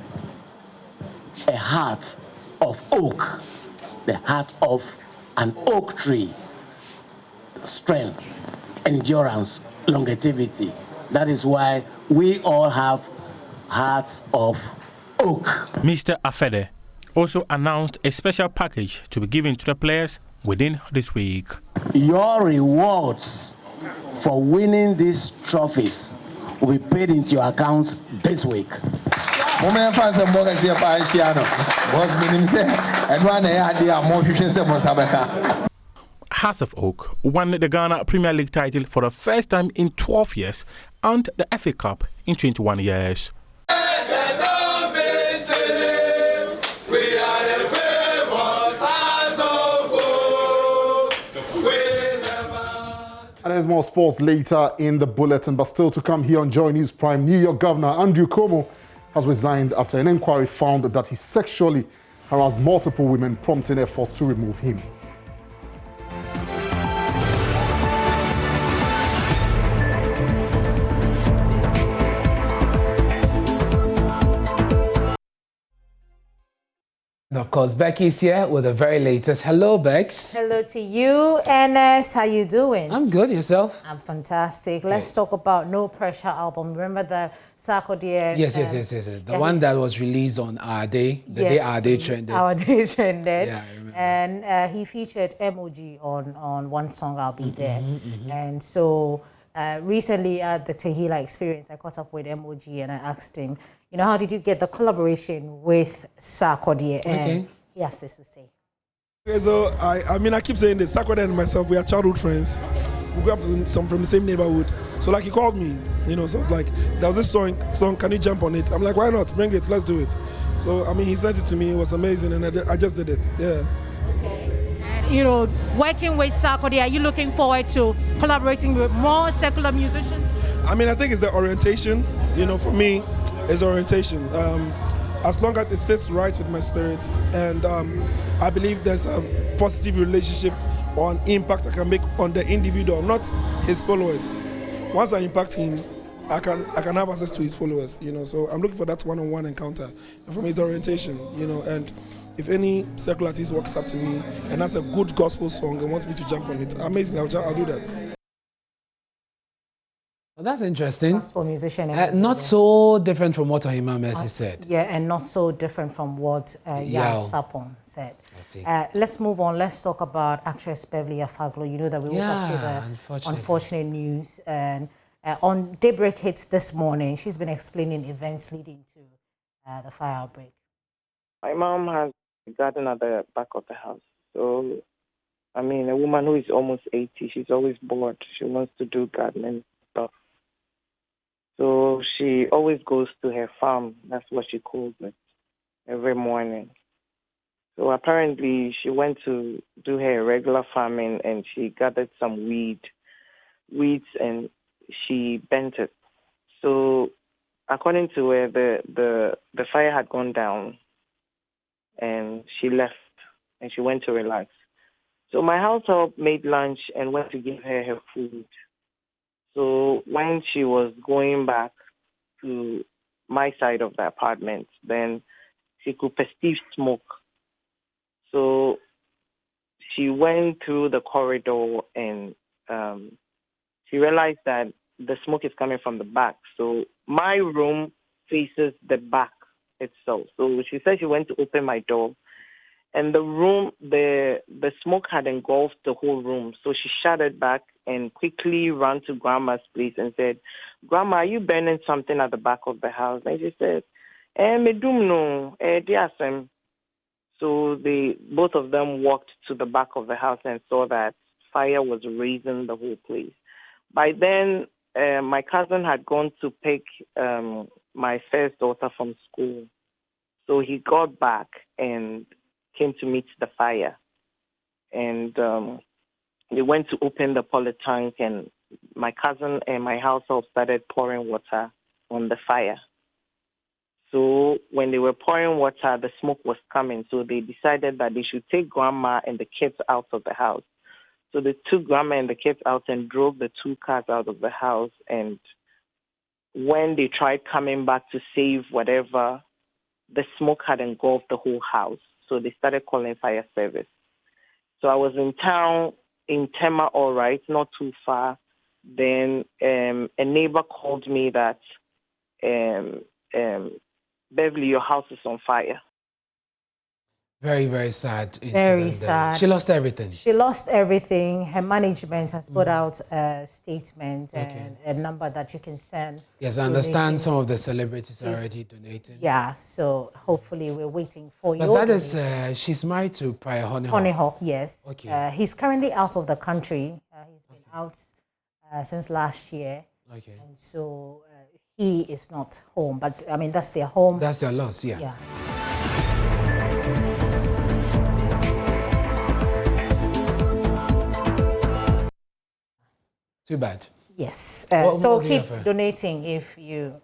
a heart of oak, the heart of an oak tree. Strength, endurance, longevity. That is why we all have hearts of oak. Mr. Afede also announced a special package to be given to the players within this week. Your rewards for winning these trophies will be paid into your accounts this week. House of Oak won the Ghana Premier League title for the first time in 12 years and the FA Cup in 21 years. And there's more sports later in the bulletin, but still to come here on Joy News Prime. New York Governor Andrew Cuomo has resigned after an inquiry found that he sexually harassed multiple women, prompting efforts to remove him. And of course, Becky's here with the very latest. Hello, Bex. Hello to you, Ernest. How you doing? I'm good. Yourself? I'm fantastic. Let's talk about No Pressure album. Remember the Sarkodie? Yes. The one that was released on Our Day. The day Our Day trended. Our Day trended. Yeah, I remember. And he featured emoji on one song, I'll Be There. And so recently at the Tehila experience, I caught up with emoji and I asked him, you know, how did you get the collaboration with Sarkodie? And he has this to say. Okay, so I mean, I keep saying this, Sarkodie and myself, we are childhood friends. We grew up from the same neighborhood. So like he called me, you know, so it's like, there was this song, can you jump on it? I'm like, why not? Bring it, let's do it. So, I mean, he sent it to me, it was amazing, and I just did it, yeah. And, you know, working with Sarkodie, are you looking forward to collaborating with more secular musicians? I mean, I think it's the orientation, you know, for me, it's orientation. As long as it sits right with my spirit, and I believe there's a positive relationship or an impact I can make on the individual, not his followers. Once I impact him, I can have access to his followers, you know. So I'm looking for that one-on-one encounter. And for me, it's orientation, you know. And if any secular artist walks up to me and has a good gospel song and wants me to jump on it, amazing, I'll do that. Well, that's interesting. Gospel musician. Not so different from what Ohima Mercy said. Yeah, and not so different from what Yao Sapon said. Let's move on. Let's talk about actress Beverly Afaglo. You know that we woke up to the unfortunate news. And on Daybreak Hits this morning, she's been explaining events leading to the fire outbreak. My mom has a garden at the back of the house. So, I mean, a woman who is almost 80, she's always bored. She wants to do gardening stuff. So she always goes to her farm. That's what she calls it, every morning. So apparently she went to do her regular farming and she gathered some weeds, and she bent it. So according to her, the fire had gone down and she left and she went to relax. So my house help made lunch and went to give her her food. So when she was going back to my side of the apartment, then she could perceive smoke. So she went through the corridor and she realized that the smoke is coming from the back. So my room faces the back itself. So she said she went to open my door, and the room, the smoke had engulfed the whole room. So she shut it back and quickly ran to Grandma's place and said, "Grandma, are you burning something at the back of the house?" And she said, "Medum no, diasem." So both of them walked to the back of the house and saw that fire was raising the whole place. By then, my cousin had gone to pick my first daughter from school. So he got back and came to meet the fire. And they went to open the poly tank, and my cousin and my household started pouring water on the fire. So when they were pouring water, the smoke was coming. So they decided that they should take Grandma and the kids out of the house. So they took Grandma and the kids out and drove the 2 cars out of the house. And when they tried coming back to save whatever, the smoke had engulfed the whole house. So they started calling fire service. So I was in town in Tema, all right, not too far. Then a neighbor called me that, Beverly, your house is on fire. Very, very sad incident. Very sad. She lost everything. She lost everything. Her management has put out a statement and a number that you can send. Yes, I understand some of the celebrities are already donating. Yeah, so hopefully we're waiting for you. But that is, she's married to Prior Honeyhawk, yes. Okay. He's currently out of the country. He's been out since last year. Okay. And so he is not home, but I mean, that's their home. That's their loss, yeah. Yeah. Too bad. Yes. So keep donating if you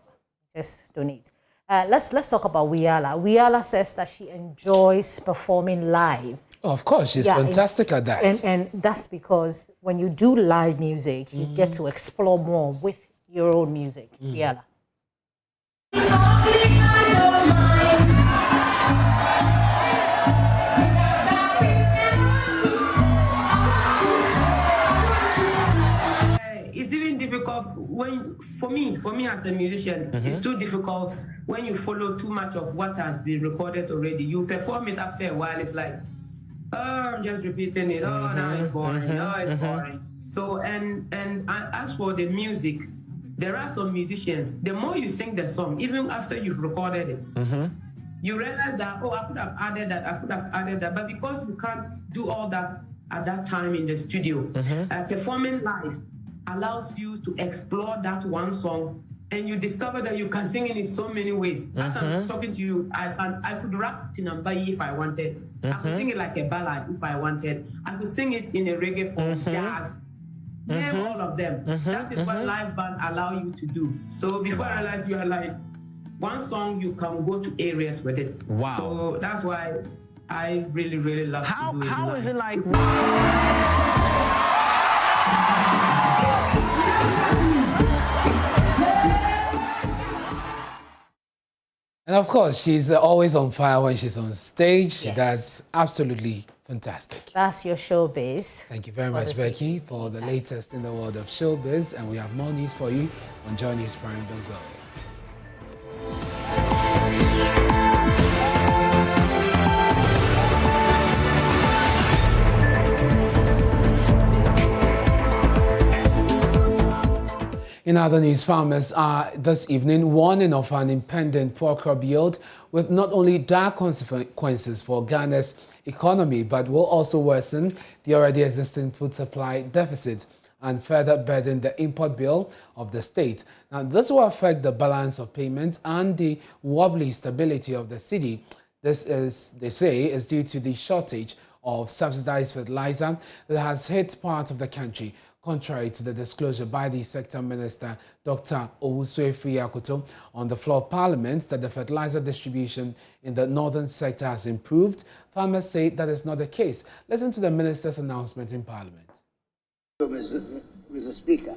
just donate. Let's talk about Wiala. Wiala says that she enjoys performing live. Oh, of course, she's fantastic at that. And that's because when you do live music, you get to explore more with your own music. Wiala. It's even difficult for me as a musician, it's too difficult when you follow too much of what has been recorded already. You perform it after a while, it's like, Oh, I'm just repeating it. Oh, now it's boring. Oh, it's boring. So, and as for the music, there are some musicians, the more you sing the song, even after you've recorded it, you realize that, oh, I could have added that, but because you can't do all that at that time in the studio, performing live allows you to explore that one song, and you discover that you can sing it in so many ways. As I'm talking to you, I could rap Tinambayi if I wanted. I could sing it like a ballad if I wanted. I could sing it in a reggae form, jazz. Name all of them. That is what live band allow you to do. So before I realized, you are like, one song you can go to areas with it. Wow. So that's why I really, really love to do it. How is it like? And of course, she's always on fire when she's on stage. Yes. That's absolutely fantastic. That's your showbiz. Thank you very much, Becky, for the latest in the world of showbiz. And we have more news for you on Joy News Prime. Don't go away. In other news, farmers are this evening warning of an impending poor crop yield with not only dire consequences for Ghana's economy, but will also worsen the already existing food supply deficit and further burden the import bill of the state. Now, this will affect the balance of payments and the wobbly stability of the cedi. This is, they say, is due to the shortage of subsidized fertilizer that has hit parts of the country, contrary to the disclosure by the Sector Minister, Dr. Owusu-Efiri Akoto, on the floor of Parliament that the fertilizer distribution in the northern sector has improved. Farmers say that is not the case. Listen to the Minister's announcement in Parliament. Mr. Speaker,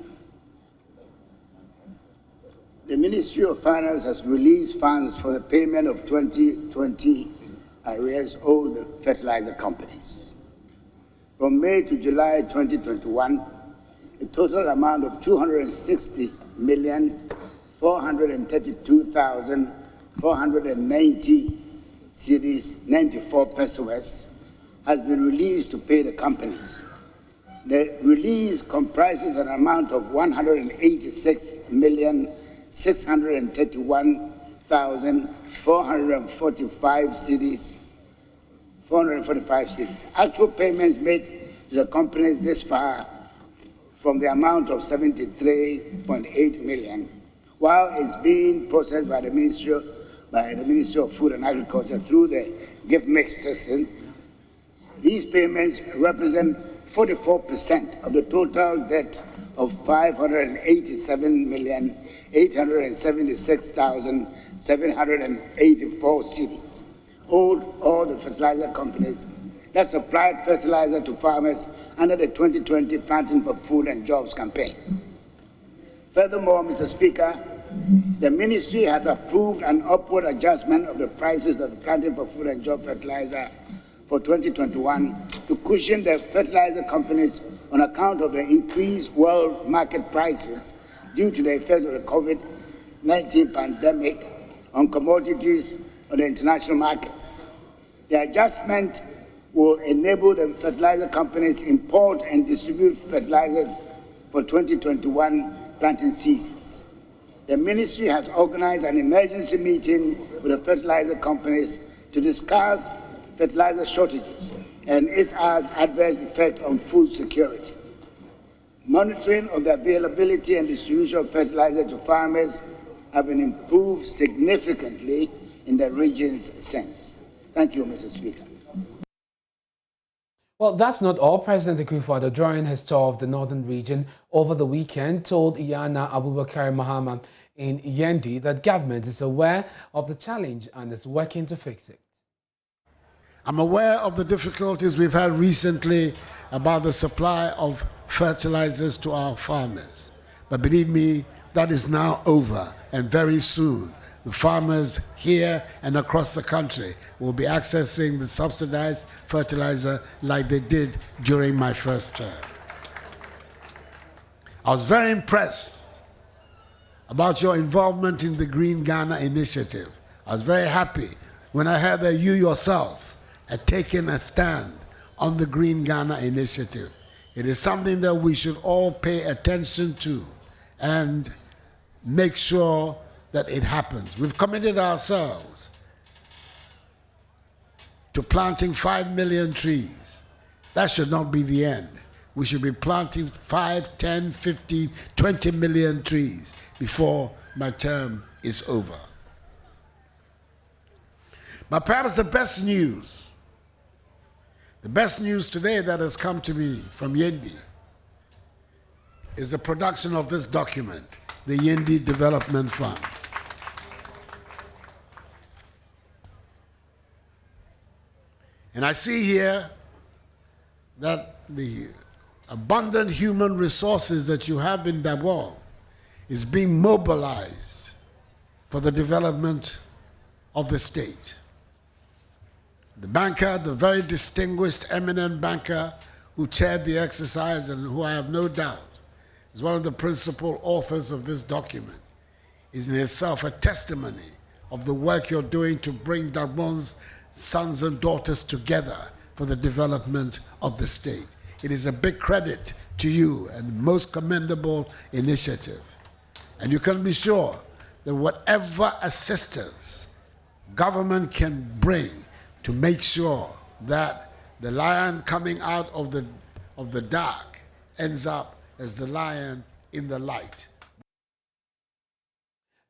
the Ministry of Finance has released funds for the payment of 2020 arrears owed the fertilizer companies. From May to July 2021, a total amount of 260,432,490 cedis, 94 pesos, has been released to pay the companies. The release comprises an amount of 186,631,445 cedis, 445 cedis. Actual payments made to the companies this far from the amount of 73.8 million, while it's being processed by the Ministry of Food and Agriculture through the gift mix system. These payments represent 44% of the total debt of 587,876,784 cedis owed all the fertilizer companies that supplied fertilizer to farmers under the 2020 Planting for Food and Jobs campaign. Furthermore, Mr. Speaker, the Ministry has approved an upward adjustment of the prices of the Planting for Food and Job fertilizer for 2021 to cushion the fertilizer companies on account of the increased world market prices due to the effect of the COVID-19 pandemic on commodities on the international markets. The adjustment will enable the fertilizer companies import and distribute fertilizers for 2021 planting seasons. The Ministry has organized an emergency meeting with the fertilizer companies to discuss fertilizer shortages and its adverse effect on food security. Monitoring of the availability and distribution of fertilizer to farmers have been improved significantly in the regions since. Thank you, Mr. Speaker. Well, that's not all. President Akufo-Addo, during his tour of the northern region over the weekend, told Yana Abubakar Mahama in Yandi that government is aware of the challenge and is working to fix it. I'm aware of the difficulties we've had recently about the supply of fertilizers to our farmers. But believe me, that is now over, and very soon the farmers here and across the country will be accessing the subsidized fertilizer like they did during my first term. I was very impressed about your involvement in the Green Ghana initiative. I was very happy when I heard that you yourself had taken a stand on the Green Ghana initiative. It is something that we should all pay attention to and make sure that it happens. We've committed ourselves to planting 5 million trees. That should not be the end. We should be planting 5, 10, 15, 20 million trees before my term is over. But perhaps the best news today that has come to me from Yandi is the production of this document, the Yandi Development Fund. And I see here that the abundant human resources that you have in Abbal is being mobilized for the development of the state. The banker, the very distinguished, eminent banker who chaired the exercise and who I have no doubt is one of the principal authors of this document, is in itself a testimony of the work you're doing to bring Gabon's sons and daughters together for the development of the state. It is a big credit to you and most commendable initiative. And you can be sure that whatever assistance government can bring to make sure that the lion coming out of the dark ends up as the lion in the light.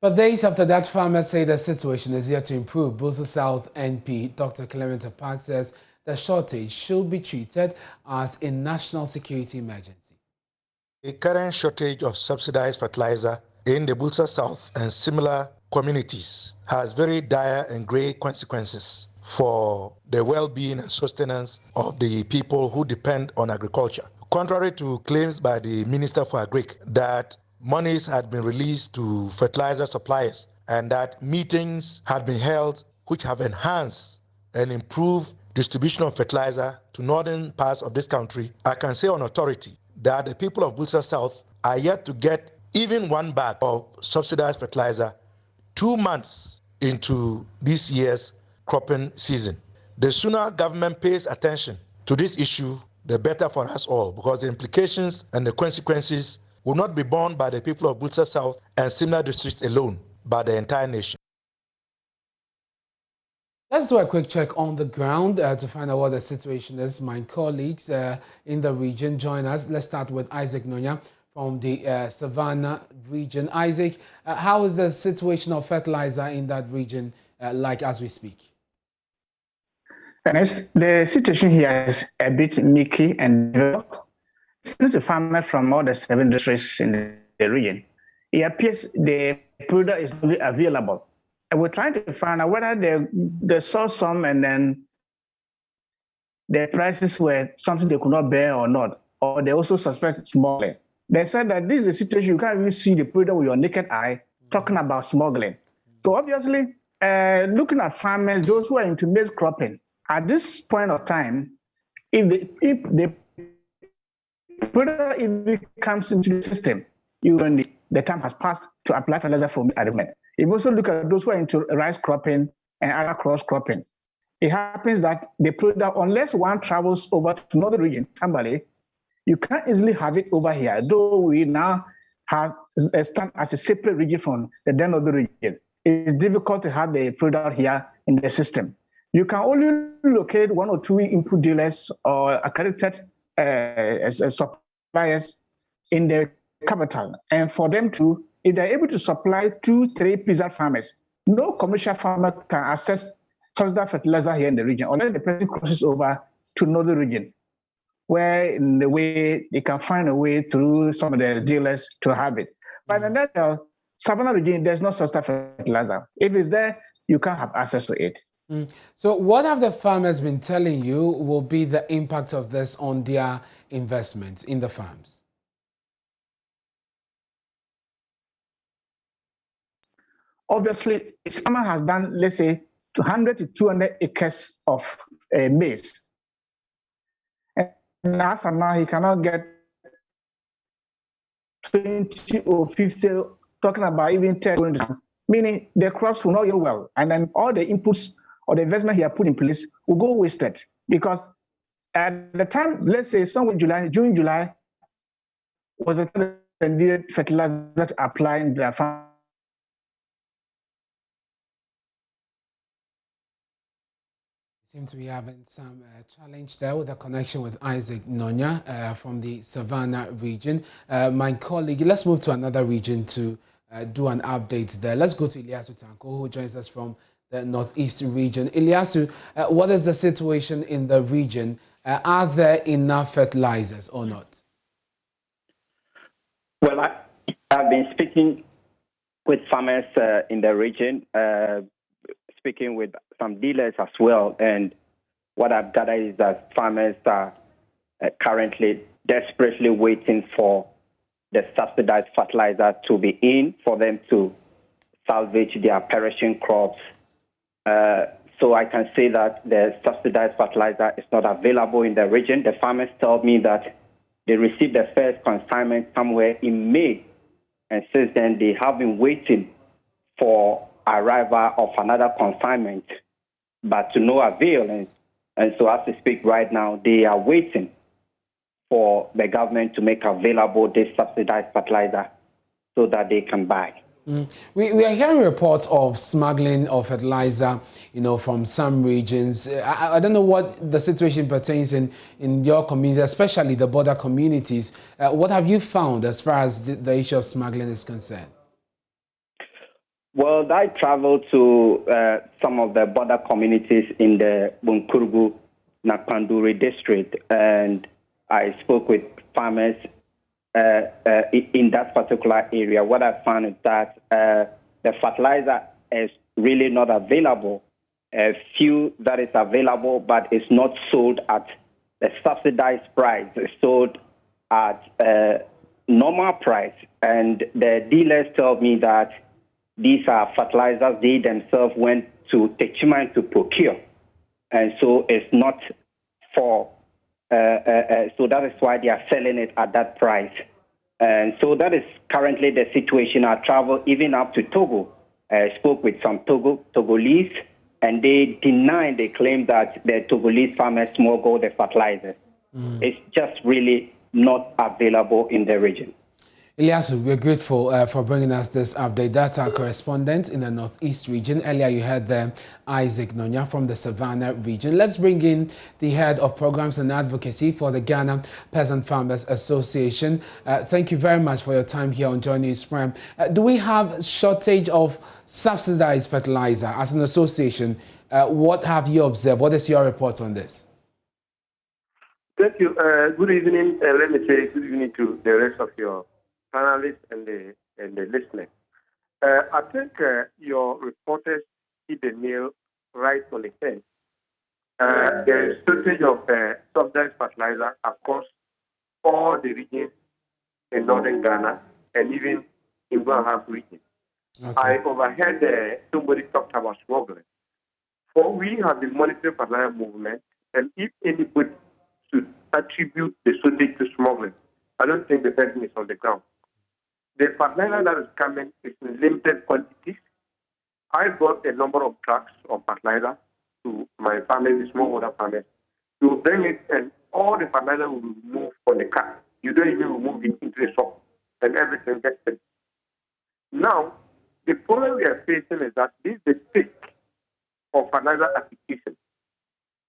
But days after that, farmers say the situation is yet to improve. Boso South NP Dr. Clement Park says the shortage should be treated as a national security emergency. The current shortage of subsidized fertilizer in the Boso South and similar communities has very dire and grave consequences for the well-being and sustenance of the people who depend on agriculture. Contrary to claims by the Minister for Agric that monies had been released to fertilizer suppliers and that meetings had been held which have enhanced and improved distribution of fertilizer to northern parts of this country, I can say on authority that the people of Boso South are yet to get even one bag of subsidized fertilizer 2 months into this year's cropping season. The sooner government pays attention to this issue, the better for us all, because the implications and the consequences will not be borne by the people of Boso South and similar districts alone, but the entire nation. Let's do a quick check on the ground to find out what the situation is. My colleagues in the region join us. Let's start with Isaac Nonya from the Savannah region. Isaac, how is the situation of fertilizer in that region like as we speak? Ernest, the situation here is a bit murky and developed. Listening to farmers from all the 7 districts in the region, it appears the product is not available. And we're trying to find out whether they saw some and then the prices were something they could not bear or not, or they also suspect smuggling. They said that this is the situation, you can't even see the product with your naked eye, talking about smuggling. So obviously, looking at farmers, those who are into maize cropping, at this point of time, if the product comes into the system, the time has passed to apply fertilizer for maize at the moment. If you also look at those who are into rice cropping and other cross cropping, it happens that the product, unless one travels over to another region, Tambale, you can't easily have it over here, though we now have a stand as a separate region from the then other region. It's difficult to have the product here in the system. You can only locate 1 or 2 input dealers or accredited suppliers in the capital. And for them to, if they're able to supply 2-3 peasant farmers, no commercial farmer can access subsidized fertilizer here in the region, unless the person crosses over to another region, where in the way they can find a way through some of the dealers to have it. But in that Savannah region, there's no subsidized fertilizer. If it's there, you can't have access to it. So what have the farmers been telling you will be the impact of this on their investments in the farms? Obviously, farmer has done, let's say, 100 to 200 acres of maize. And as of now, he cannot get 20 or 50, talking about even 10, meaning the crops will not yield well. And then all the inputs or the investment he has put in place will go wasted, because At the time, let's say somewhere June, July, was the time they needed fertilizer to apply in their farm. Seem to be having some challenge there with the connection with Isaac Nonya from the Savannah region. My colleague, let's move to another region to do an update there. Let's go to Ilyasu Tanko, who joins us from the Northeast region. Ilyasu, what is the situation in the region? Are there enough fertilizers or not? Well, I've been speaking with farmers in the region, speaking with some dealers as well. And what I've gathered is that farmers are currently desperately waiting for the subsidized fertilizer to be in for them to salvage their perishing crops. So I can say that the subsidized fertilizer is not available in the region. The farmers tell me that they received the first consignment somewhere in May. And since then, they have been waiting for arrival of another consignment, but to no avail. And so as we speak right now, they are waiting for the government to make available this subsidized fertilizer so that they can buy. We are hearing reports of smuggling of fertilizer, from some regions. I don't know what the situation pertains in your community, especially the border communities. What have you found as far as the issue of smuggling is concerned? Well, I traveled to some of the border communities in the Bunkurgu, Nakpanduri district, and I spoke with farmers in that particular area. What I found is that the fertilizer is really not available. A few that is available, but it's not sold at the subsidized price. It's sold at normal price. And the dealers tell me that these are fertilizers they themselves went to Techiman to procure. And so it's not for, so that is why they are selling it at that price. And so that is currently the situation. I travel even up to Togo. I spoke with some Togolese, and they claim that the Togolese farmers smuggle the fertilizers. It's just really not available in the region. Ilyasu, we're grateful for bringing us this update. That's our correspondent in the Northeast region. Earlier you heard Isaac Nonya from the Savannah region. Let's bring in the head of programs and advocacy for the Ghana Peasant Farmers Association. Thank you very much for your time here on Joy News Prime. Do we have shortage of subsidized fertilizer as an association? What have you observed? What is your report on this? Thank you. Good evening. Let me say good evening to the rest of your panelists and the listeners. I think your reporters hit the nail right on the head. There is shortage of subsidized fertilizer across all the regions in northern Ghana and even in Guanhaf region. Okay. I overheard somebody talked about smuggling. For we have the monetary fertilizer movement, and if anybody should attribute the shortage to smuggling, I don't think the person is on the ground. The fertilizer that is coming is in limited quantities. I brought a number of trucks of fertilizer to my family, the smallholder farmers, to bring it, and all the fertilizer will be removed from the car. You don't even remove it into the shop, and everything gets in. Now, the problem we are facing is that this is the peak of fertilizer application.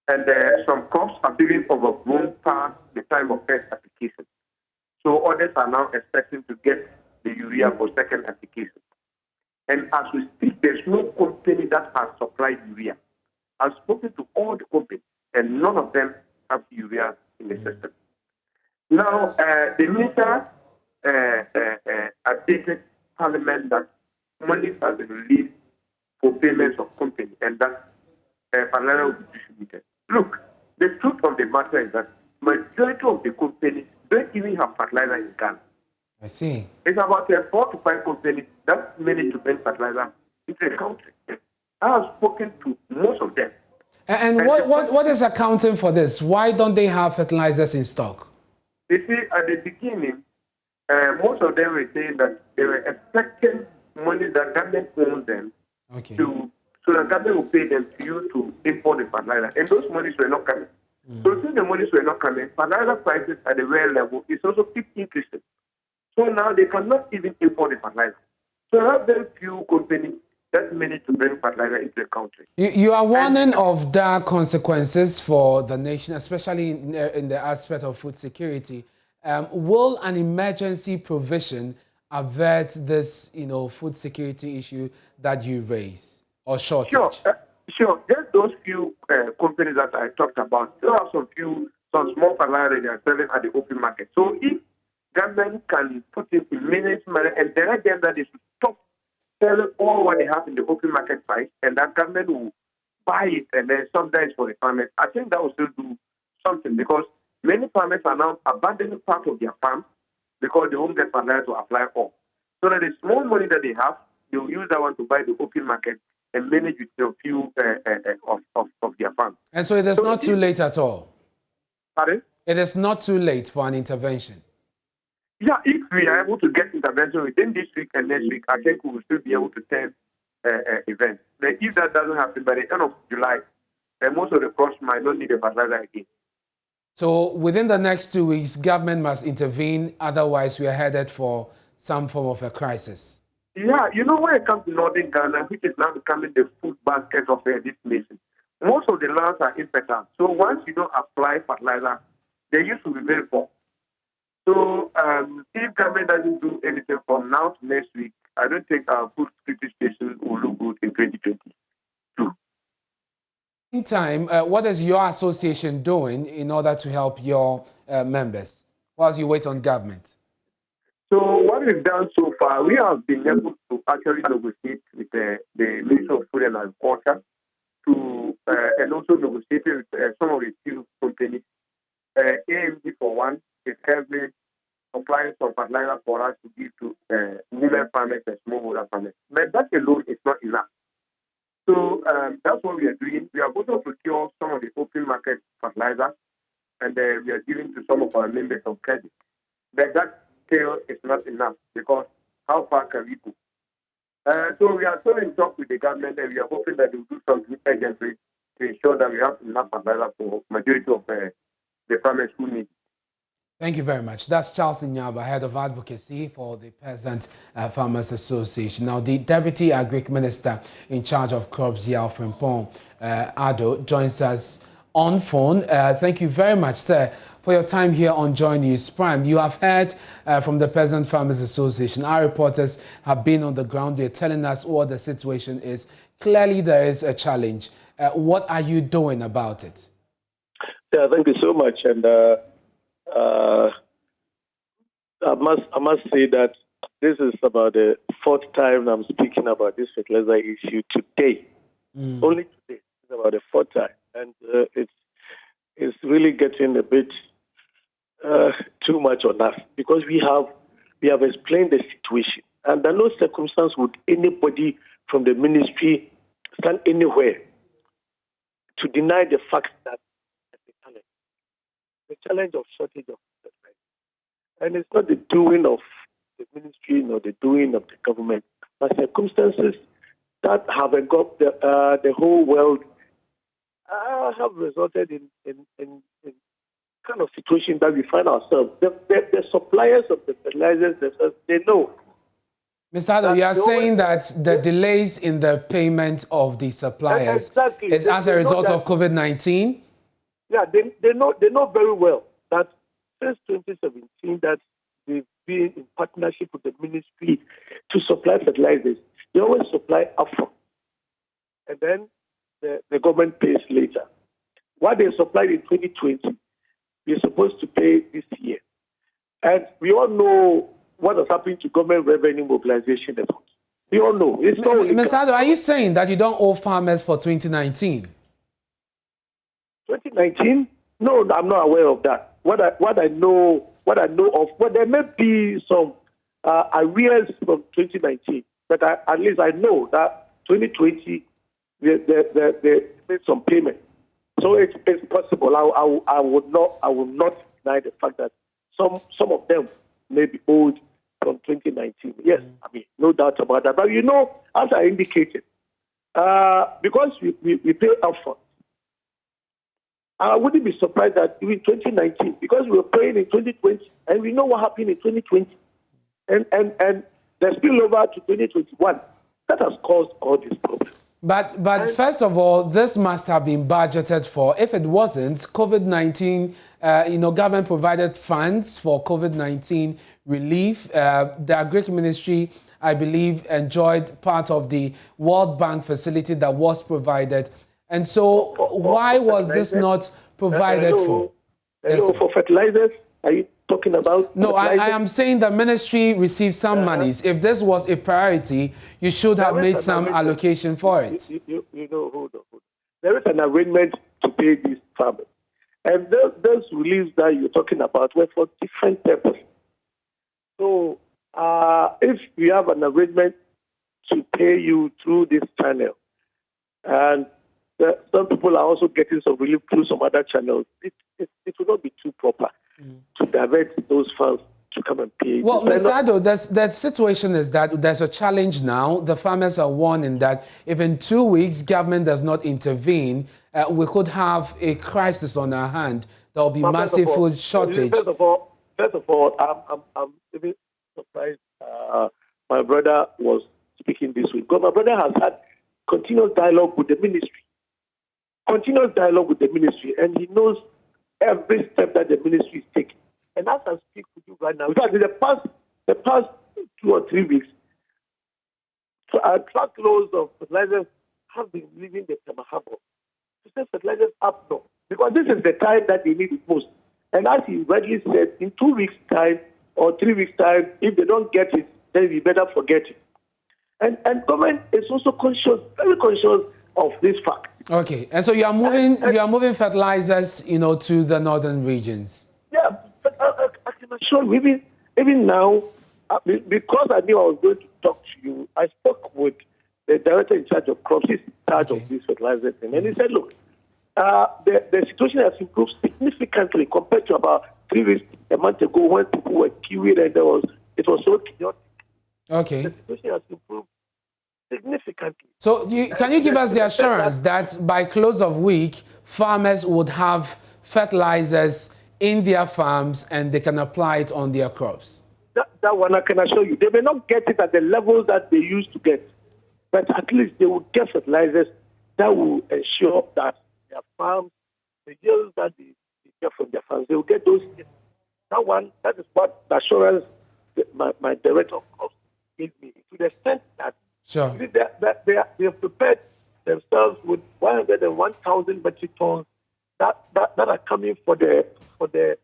And some crops are being overgrown past the time of first application. So others are now expecting to get the urea for second application. And as we speak, there's no company that has supplied urea. I've spoken to all the companies, and none of them have urea in the system. Now, the minister updated Parliament that money has been released for payments of companies, and that fertilizer will be distributed. Look, the truth of the matter is that majority of the companies don't even have fertilizer in Ghana. I see. It's about 4 to 5 companies that manage to bring fertilizer into the country. I have spoken to most of them. And what is accounting for this? Why don't they have fertilizers in stock? You see, at the beginning, most of them were saying that they were expecting money that government owns them so the government will pay them to use to import the fertilizer. And those monies were not coming. So since the monies were not coming, fertilizer prices at the real level is also keep increasing. So now they cannot even import the fertilizer. So there are very few companies that manage to bring fertilizer into the country. You are warning of dark consequences for the nation, especially in the aspect of food security. Will an emergency provision avert this, food security issue that you raise, or shortage? Sure. Just those few companies that I talked about, there are some small fertilizer they are selling at the open market. So if government can put in immediate money and direct them that they should stop selling all what they have in the open market price, and that government will buy it and then subsidize for the farmers, I think that will still do something, because many farmers are now abandoning part of their farm because they won't get fertilizer to apply all. So that the small money that they have, they will use that one to buy the open market and manage with a few of their farm. And so it is not too late at all? Pardon? It is not too late for an intervention? Yeah, if we are able to get intervention within this week and next week, I think we will still be able to turn events. But if that doesn't happen by the end of July, most of the crops might not need a fertilizer again. So within the next 2 weeks, government must intervene, otherwise we are headed for some form of a crisis. Yeah, when it comes to northern Ghana, which is now becoming the food basket of this nation, most of the lands are infertile. So once you don't apply fertilizer, they used to be very poor. So if government doesn't do anything from now to next week, I don't think our food security situation will look good in 2022. Meantime, what is your association doing in order to help your members whilst you wait on government? So what we've done so far, we have been able to actually negotiate with the Ministry of Food and Agriculture and also negotiate with some of the steel companies. AMD, for one, is having supplying some fertilizer for us to give to women farmers and smallholder farmers. But that alone is not enough. So that's what we are doing. We are going to procure some of the open market fertilizer, and we are giving to some of our members of credit. But that still is not enough, because how far can we go? So we are still in talk with the government, and we are hoping that they will do something urgently to ensure that we have enough fertilizer for majority of the farmers who need it. Thank you very much. That's Charles Inyaba, Head of Advocacy for the Peasant Farmers Association. Now, the Deputy Agric Minister in charge of crops, Yao Frimpong Ado, joins us on phone. Thank you very much, sir, for your time here on Joy News Prime. You have heard from the Peasant Farmers Association. Our reporters have been on the ground. They're telling us what the situation is. Clearly, there is a challenge. What are you doing about it? Yeah, thank you so much. And I must say that this is about the fourth time I'm speaking about this fertilizer issue today. Only today. It's about the fourth time. And it's really getting a bit too much on us, because we have explained the situation, and under no circumstance would anybody from the ministry stand anywhere to deny the fact that the challenge of shortage of fertilizer, and it's not the doing of the ministry nor the doing of the government, but circumstances that have got the whole world have resulted in kind of situation that we find ourselves. The suppliers of the fertilizers themselves, they know. Mr. Ado, you are saying that the delays in the payment of the suppliers is as a result of COVID-19? Yeah, they know very well that since 2017 that they've been in partnership with the ministry to supply fertilizers. They always supply upfront, and then the government pays later. What they supplied in 2020, we're supposed to pay this year. And we all know what has happened to government revenue mobilization efforts. We all know. It's not only Mr. Ado, are you saying that you don't owe farmers for 2019? 2019? No, I'm not aware of that. What I know of, well, there may be some arrears from 2019, but at least I know that 2020 they made some payment. So it's possible. I will not deny the fact that some of them may be owed from 2019. Yes, I mean, no doubt about that. But as I indicated, because we pay upfront, I wouldn't be surprised that in 2019, because we were praying in 2020, and we know what happened in 2020, and the spillover to 2021, that has caused all these problems. But first of all, this must have been budgeted for. If it wasn't, COVID-19, government provided funds for COVID-19 relief. The Agric Ministry, I believe, enjoyed part of the World Bank facility that was provided. And so why was this not provided for? For fertilizers? Are you talking about? No, I am saying the ministry received some monies. If this was a priority, you should have made some allocation for it. Hold on. There is an arrangement to pay these farmers. And those reliefs that you're talking about were for different purposes. So if we have an arrangement to pay you through this channel, and some people are also getting some relief through some other channels, it will not be too proper to divert those funds to come and pay. Well, Mr. Addo, the situation is that there's a challenge now. The farmers are warning that if in 2 weeks government does not intervene, we could have a crisis on our hand. There will be massive food shortage. First of all, I'm even surprised my brother was speaking this week, because my brother has had continuous dialogue with the ministry. And he knows every step that the ministry is taking. And as I speak with you right now, in fact, in the past 2 or 3 weeks, truckloads of fertilizers have been leaving the Tamahabo to send fertilizers up north, because this is the time that they need it most. And as he rightly said, in 2 weeks' time or 3 weeks' time, if they don't get it, then we better forget it. And government is also very conscious of this fact. Okay, and so you are moving fertilizers, to the northern regions. Yeah, but I can assure you, even now, because I knew I was going to talk to you, I spoke with the director in charge of crops. He's in charge of these fertilizers, and he said, look, the situation has improved significantly compared to about 3 weeks, a month ago, when people were queuing and it was so chaotic. Okay. The situation has improved significantly. So can you give us the assurance that by close of week, farmers would have fertilizers in their farms and they can apply it on their crops? That one I can assure you. They may not get it at the level that they used to get, but at least they will get fertilizers that will ensure that their farms, the yields that they get from their farms, they will get those yields. That is what the assurance that my director of crops gave me, to the extent that sure. They have prepared themselves with 101,000 metric tons that are coming for the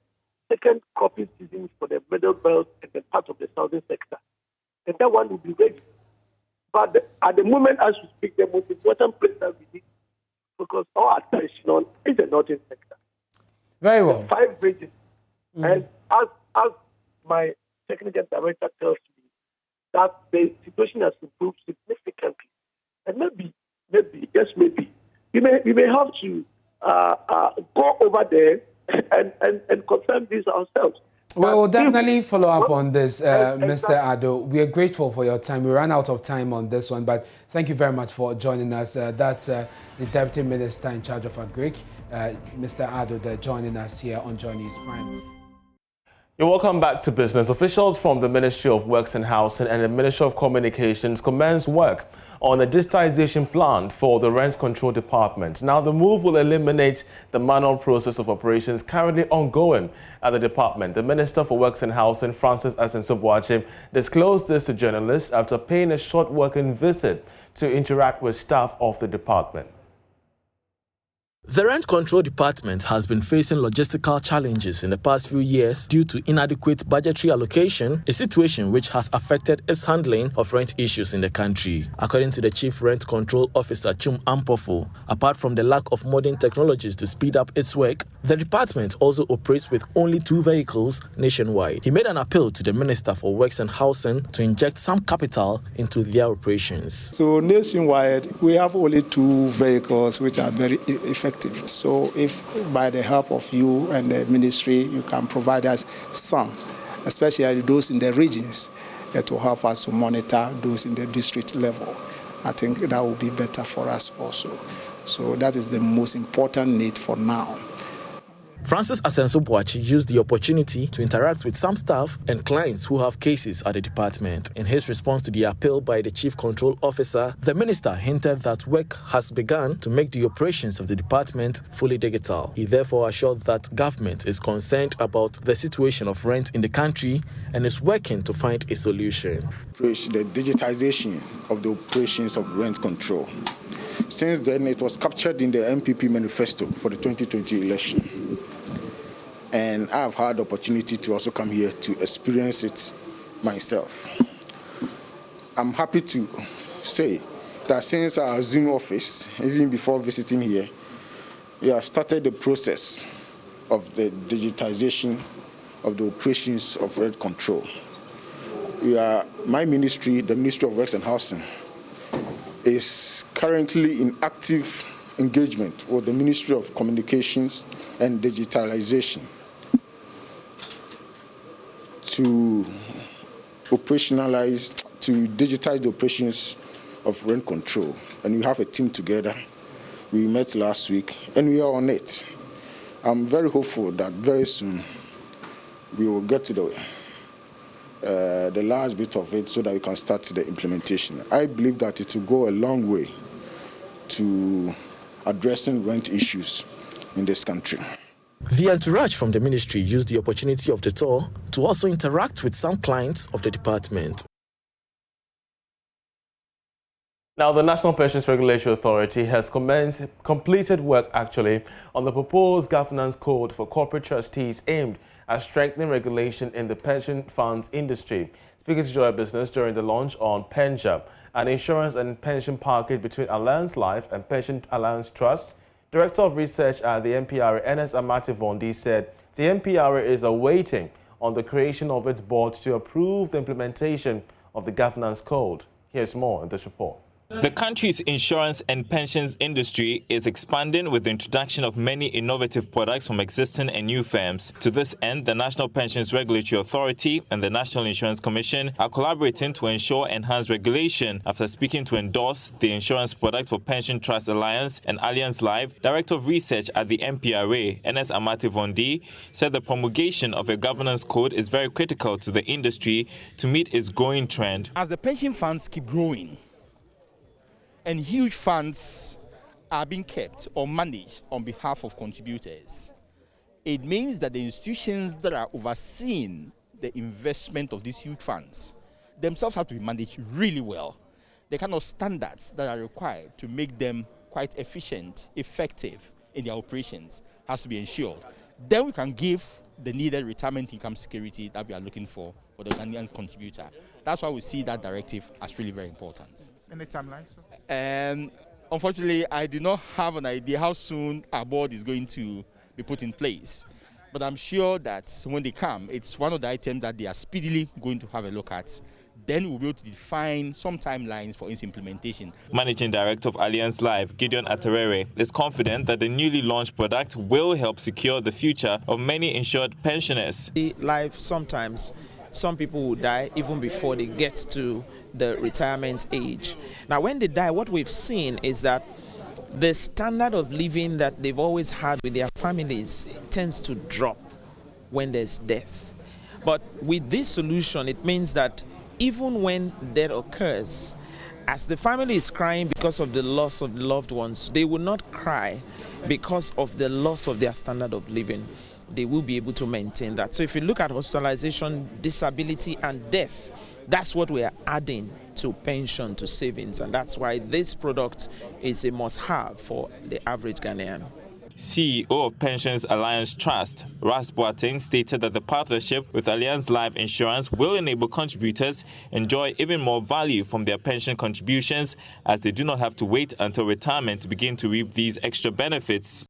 second cropping season for the middle belt and the part of the southern sector. And that one will be ready. But at the moment, as we speak, the most important place that we need to focus our attention on is the northern sector. Very well. The 5 regions. And as my technical director tells me, that the situation has improved significantly. And maybe, just maybe, we may have to go over there and confirm this ourselves. We will definitely follow up on this, Mr. Addo. We are grateful for your time. We ran out of time on this one, but thank you very much for joining us. That's the Deputy Minister in charge of Agric, Mr. Addo, joining us here on Joy News Prime. You're welcome back to Business. Officials from the Ministry of Works and Housing and the Ministry of Communications commenced work on a digitization plan for the Rent Control Department. Now, the move will eliminate the manual process of operations currently ongoing at the department. The Minister for Works and Housing, Francis Asenso-Boakye, disclosed this to journalists after paying a short working visit to interact with staff of the department. The Rent Control Department has been facing logistical challenges in the past few years due to inadequate budgetary allocation, a situation which has affected its handling of rent issues in the country. According to the Chief Rent Control Officer, Chum Ampofo, apart from the lack of modern technologies to speed up its work, the department also operates with only 2 vehicles nationwide. He made an appeal to the Minister for Works and Housing to inject some capital into their operations. So nationwide, we have only 2 vehicles which are very effective. So if by the help of you and the ministry, you can provide us some, especially those in the regions, to help us to monitor those in the district level, I think that will be better for us also. So that is the most important need for now. Francis Asenso-Boachi used the opportunity to interact with some staff and clients who have cases at the department. In his response to the appeal by the Chief Control Officer, the minister hinted that work has begun to make the operations of the department fully digital. He therefore assured that government is concerned about the situation of rent in the country and is working to find a solution. The digitization of the operations of rent control. Since then, it was captured in the MPP manifesto for the 2020 election. And I've had the opportunity to also come here to experience it myself. I'm happy to say that since I assumed office, even before visiting here, we have started the process of the digitization of the operations of rent control. My ministry, the Ministry of Works and Housing, is currently in active engagement with the Ministry of Communications and Digitalization to digitize the operations of rent control. And we have a team together. We met last week and we are on it. I'm very hopeful that very soon we will get to the last bit of it so that we can start the implementation. I believe that it will go a long way to addressing rent issues in this country. The entourage from the ministry used the opportunity of the tour to also interact with some clients of the department. Now, the National Pensions Regulatory Authority has completed work on the proposed governance code for corporate trustees aimed at strengthening regulation in the pension funds industry. Speaking to Joy Business during the launch on Penja, an insurance and pension package between Alliance Life and Pension Alliance Trust, Director of Research at the NPRA, Ernest Amati-Vondi, said the NPRA is awaiting on the creation of its board to approve the implementation of the governance code. Here's more in this report. The country's insurance and pensions industry is expanding with the introduction of many innovative products from existing and new firms. To this end, the National Pensions Regulatory Authority and the National Insurance Commission are collaborating to ensure enhanced regulation. After speaking to endorse the insurance product for Pension Trust Alliance and Alliance Life, Director of Research at the NPRA, Ernest Amati-Vondi, said the promulgation of a governance code is very critical to the industry to meet its growing trend. As the pension funds keep growing, and huge funds are being kept or managed on behalf of contributors, it means that the institutions that are overseeing the investment of these huge funds themselves have to be managed really well. The kind of standards that are required to make them quite efficient, effective in their operations has to be ensured. Then we can give the needed retirement income security that we are looking for the Ghanaian contributor. That's why we see that directive as really very important. Any timeline, sir? And unfortunately, I do not have an idea how soon our board is going to be put in place. But I'm sure that when they come, it's one of the items that they are speedily going to have a look at. Then we'll be able to define some timelines for its implementation. Managing Director of Alliance Life, Gideon Aterere, is confident that the newly launched product will help secure the future of many insured pensioners. Life, sometimes some people will die even before they get to the retirement age. Now, when they die, what we've seen is that the standard of living that they've always had with their families tends to drop when there's death. But with this solution, it means that even when death occurs, as the family is crying because of the loss of the loved ones, they will not cry because of the loss of their standard of living. They will be able to maintain that. So if you look at hospitalization, disability, and death, that's what we are adding to pension, to savings, and that's why this product is a must-have for the average Ghanaian. CEO of Pensions Alliance Trust, Ras Boateng, stated that the partnership with Alliance Life Insurance will enable contributors enjoy even more value from their pension contributions, as they do not have to wait until retirement to begin to reap these extra benefits.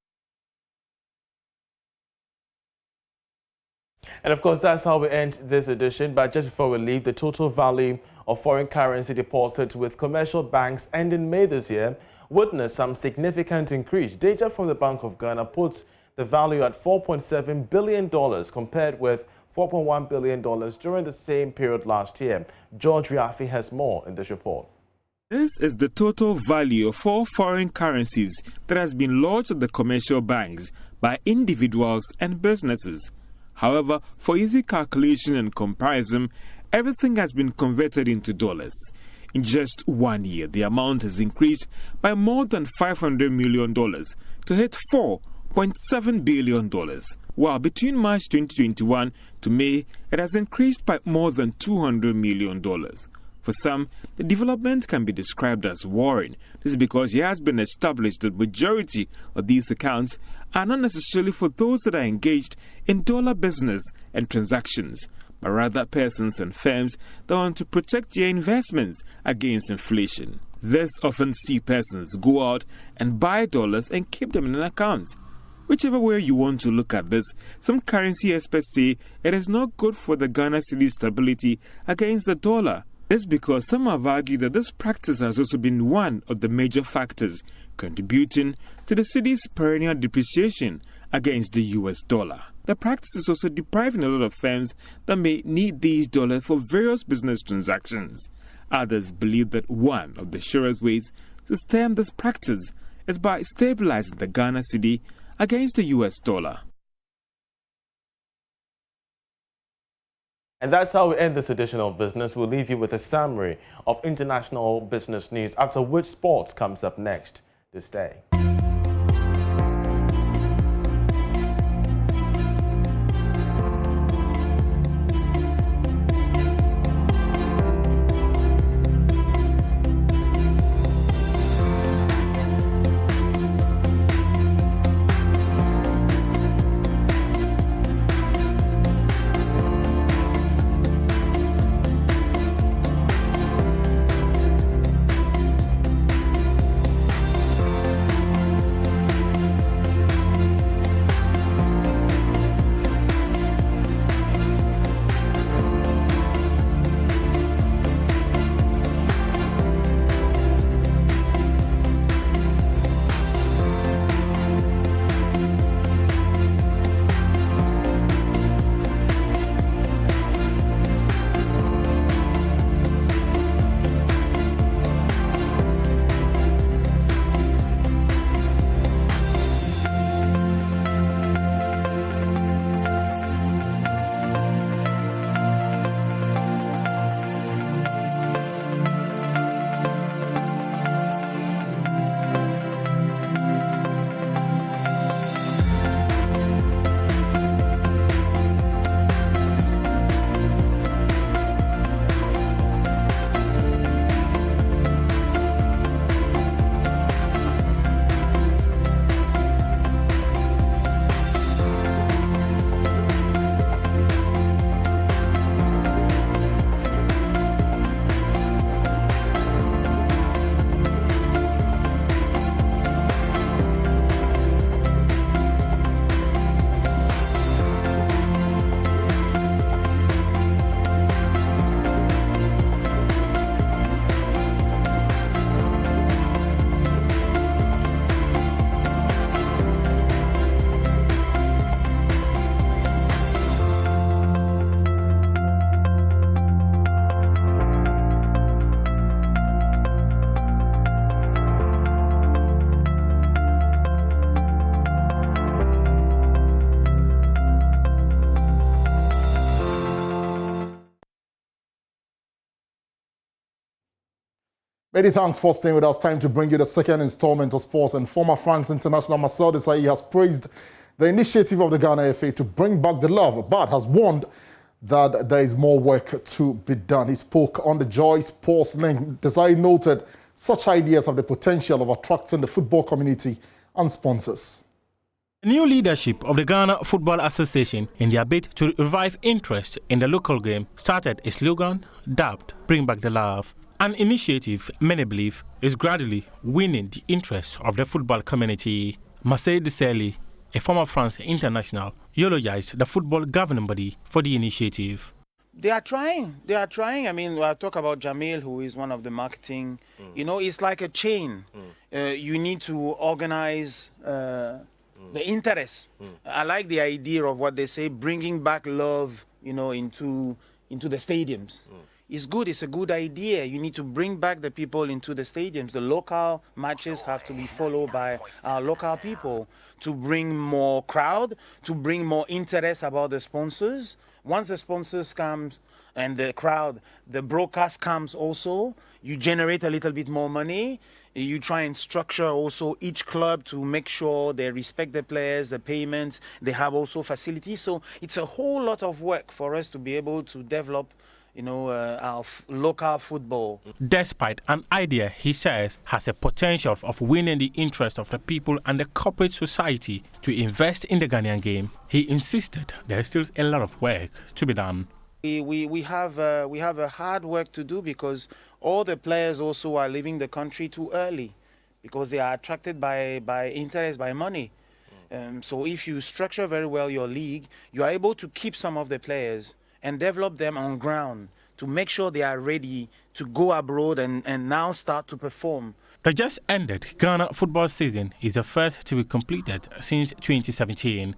And of course, that's how we end this edition. But just before we leave, the total value of foreign currency deposits with commercial banks ending May this year witnessed some significant increase. Data from the Bank of Ghana puts the value at $4.7 billion compared with $4.1 billion during the same period last year. George Riafi has more in this report. This is the total value of 4 foreign currencies that has been lodged at the commercial banks by individuals and businesses. However, for easy calculation and comparison, everything has been converted into dollars. In just 1 year, the amount has increased by more than $500 million to hit $4.7 billion, while between March 2021 to May, it has increased by more than $200 million. For some, the development can be described as worrying. This is because it has been established that the majority of these accounts are not necessarily for those that are engaged in dollar business and transactions, but rather persons and firms that want to protect their investments against inflation. This often see persons go out and buy dollars and keep them in an account. Whichever way you want to look at this, some currency experts say it is not good for the Ghana cedi's stability against the dollar. This is because some have argued that this practice has also been one of the major factors contributing to the cedi's perennial depreciation against the US dollar. The practice is also depriving a lot of firms that may need these dollars for various business transactions. Others believe that one of the surest ways to stem this practice is by stabilizing the Ghana cedi against the US dollar. And that's how we end this edition of Business. We'll leave you with a summary of international business news, after which sports comes up next this day. Many thanks for staying with us. Time to bring you the second installment of sports. And former France international Marcel Desailly has praised the initiative of the Ghana FA to bring back the love, but has warned that there is more work to be done. He spoke on the Joy Sports link. Desailly noted such ideas have the potential of attracting the football community and sponsors. The new leadership of the Ghana Football Association, in their bid to revive interest in the local game, started a slogan dubbed "Bring Back the Love." An initiative many believe is gradually winning the interest of the football community. Marcel Desailly, a former France international, eulogized the football governing body for the initiative. They are trying. I mean, I talk about Jamil, who is one of the marketing. You know, it's like a chain. You need to organize the interest. I like the idea of what they say, bringing back love, you know, into the stadiums. is good. It's a good idea. You need to bring back the people into the stadiums. The local matches have to be followed by our local people to bring more crowd, to bring more interest about the sponsors. Once the sponsors come and the crowd, the broadcast comes also, you generate a little bit more money. You try and structure also each club to make sure they respect the players, the payments, they have also facilities. So it's a whole lot of work for us to be able to develop our local football. Despite an idea he says has a potential of winning the interest of the people and the corporate society to invest in the Ghanaian game, he insisted there is still a lot of work to be done. We have a hard work to do because all the players also are leaving the country too early because they are attracted by interest, by money. So if you structure very well your league, you are able to keep some of the players and develop them on ground to make sure they are ready to go abroad and now start to perform. The just ended Ghana football season is the first to be completed since 2017.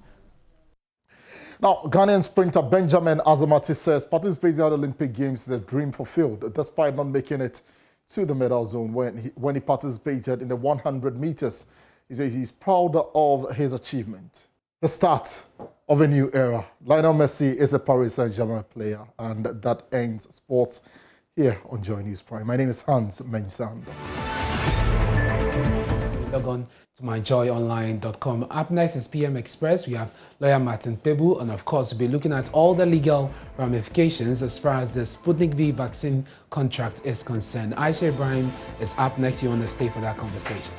Now, Ghanaian sprinter Benjamin Azamati says participating at the Olympic Games is a dream fulfilled, despite not making it to the medal zone when he participated in the 100 meters. He says he's proud of his achievement. The start of a new era. Lionel Messi is a Paris Saint-Germain player, and that ends sports here on Joy News Prime. My name is Hans Mensand. Log on to myjoyonline.com. Up next is PM Express. We have lawyer Martin Pebu, and of course, we'll be looking at all the legal ramifications as far as the Sputnik V vaccine contract is concerned. Aisha Ibrahim is up next. You want to stay for that conversation.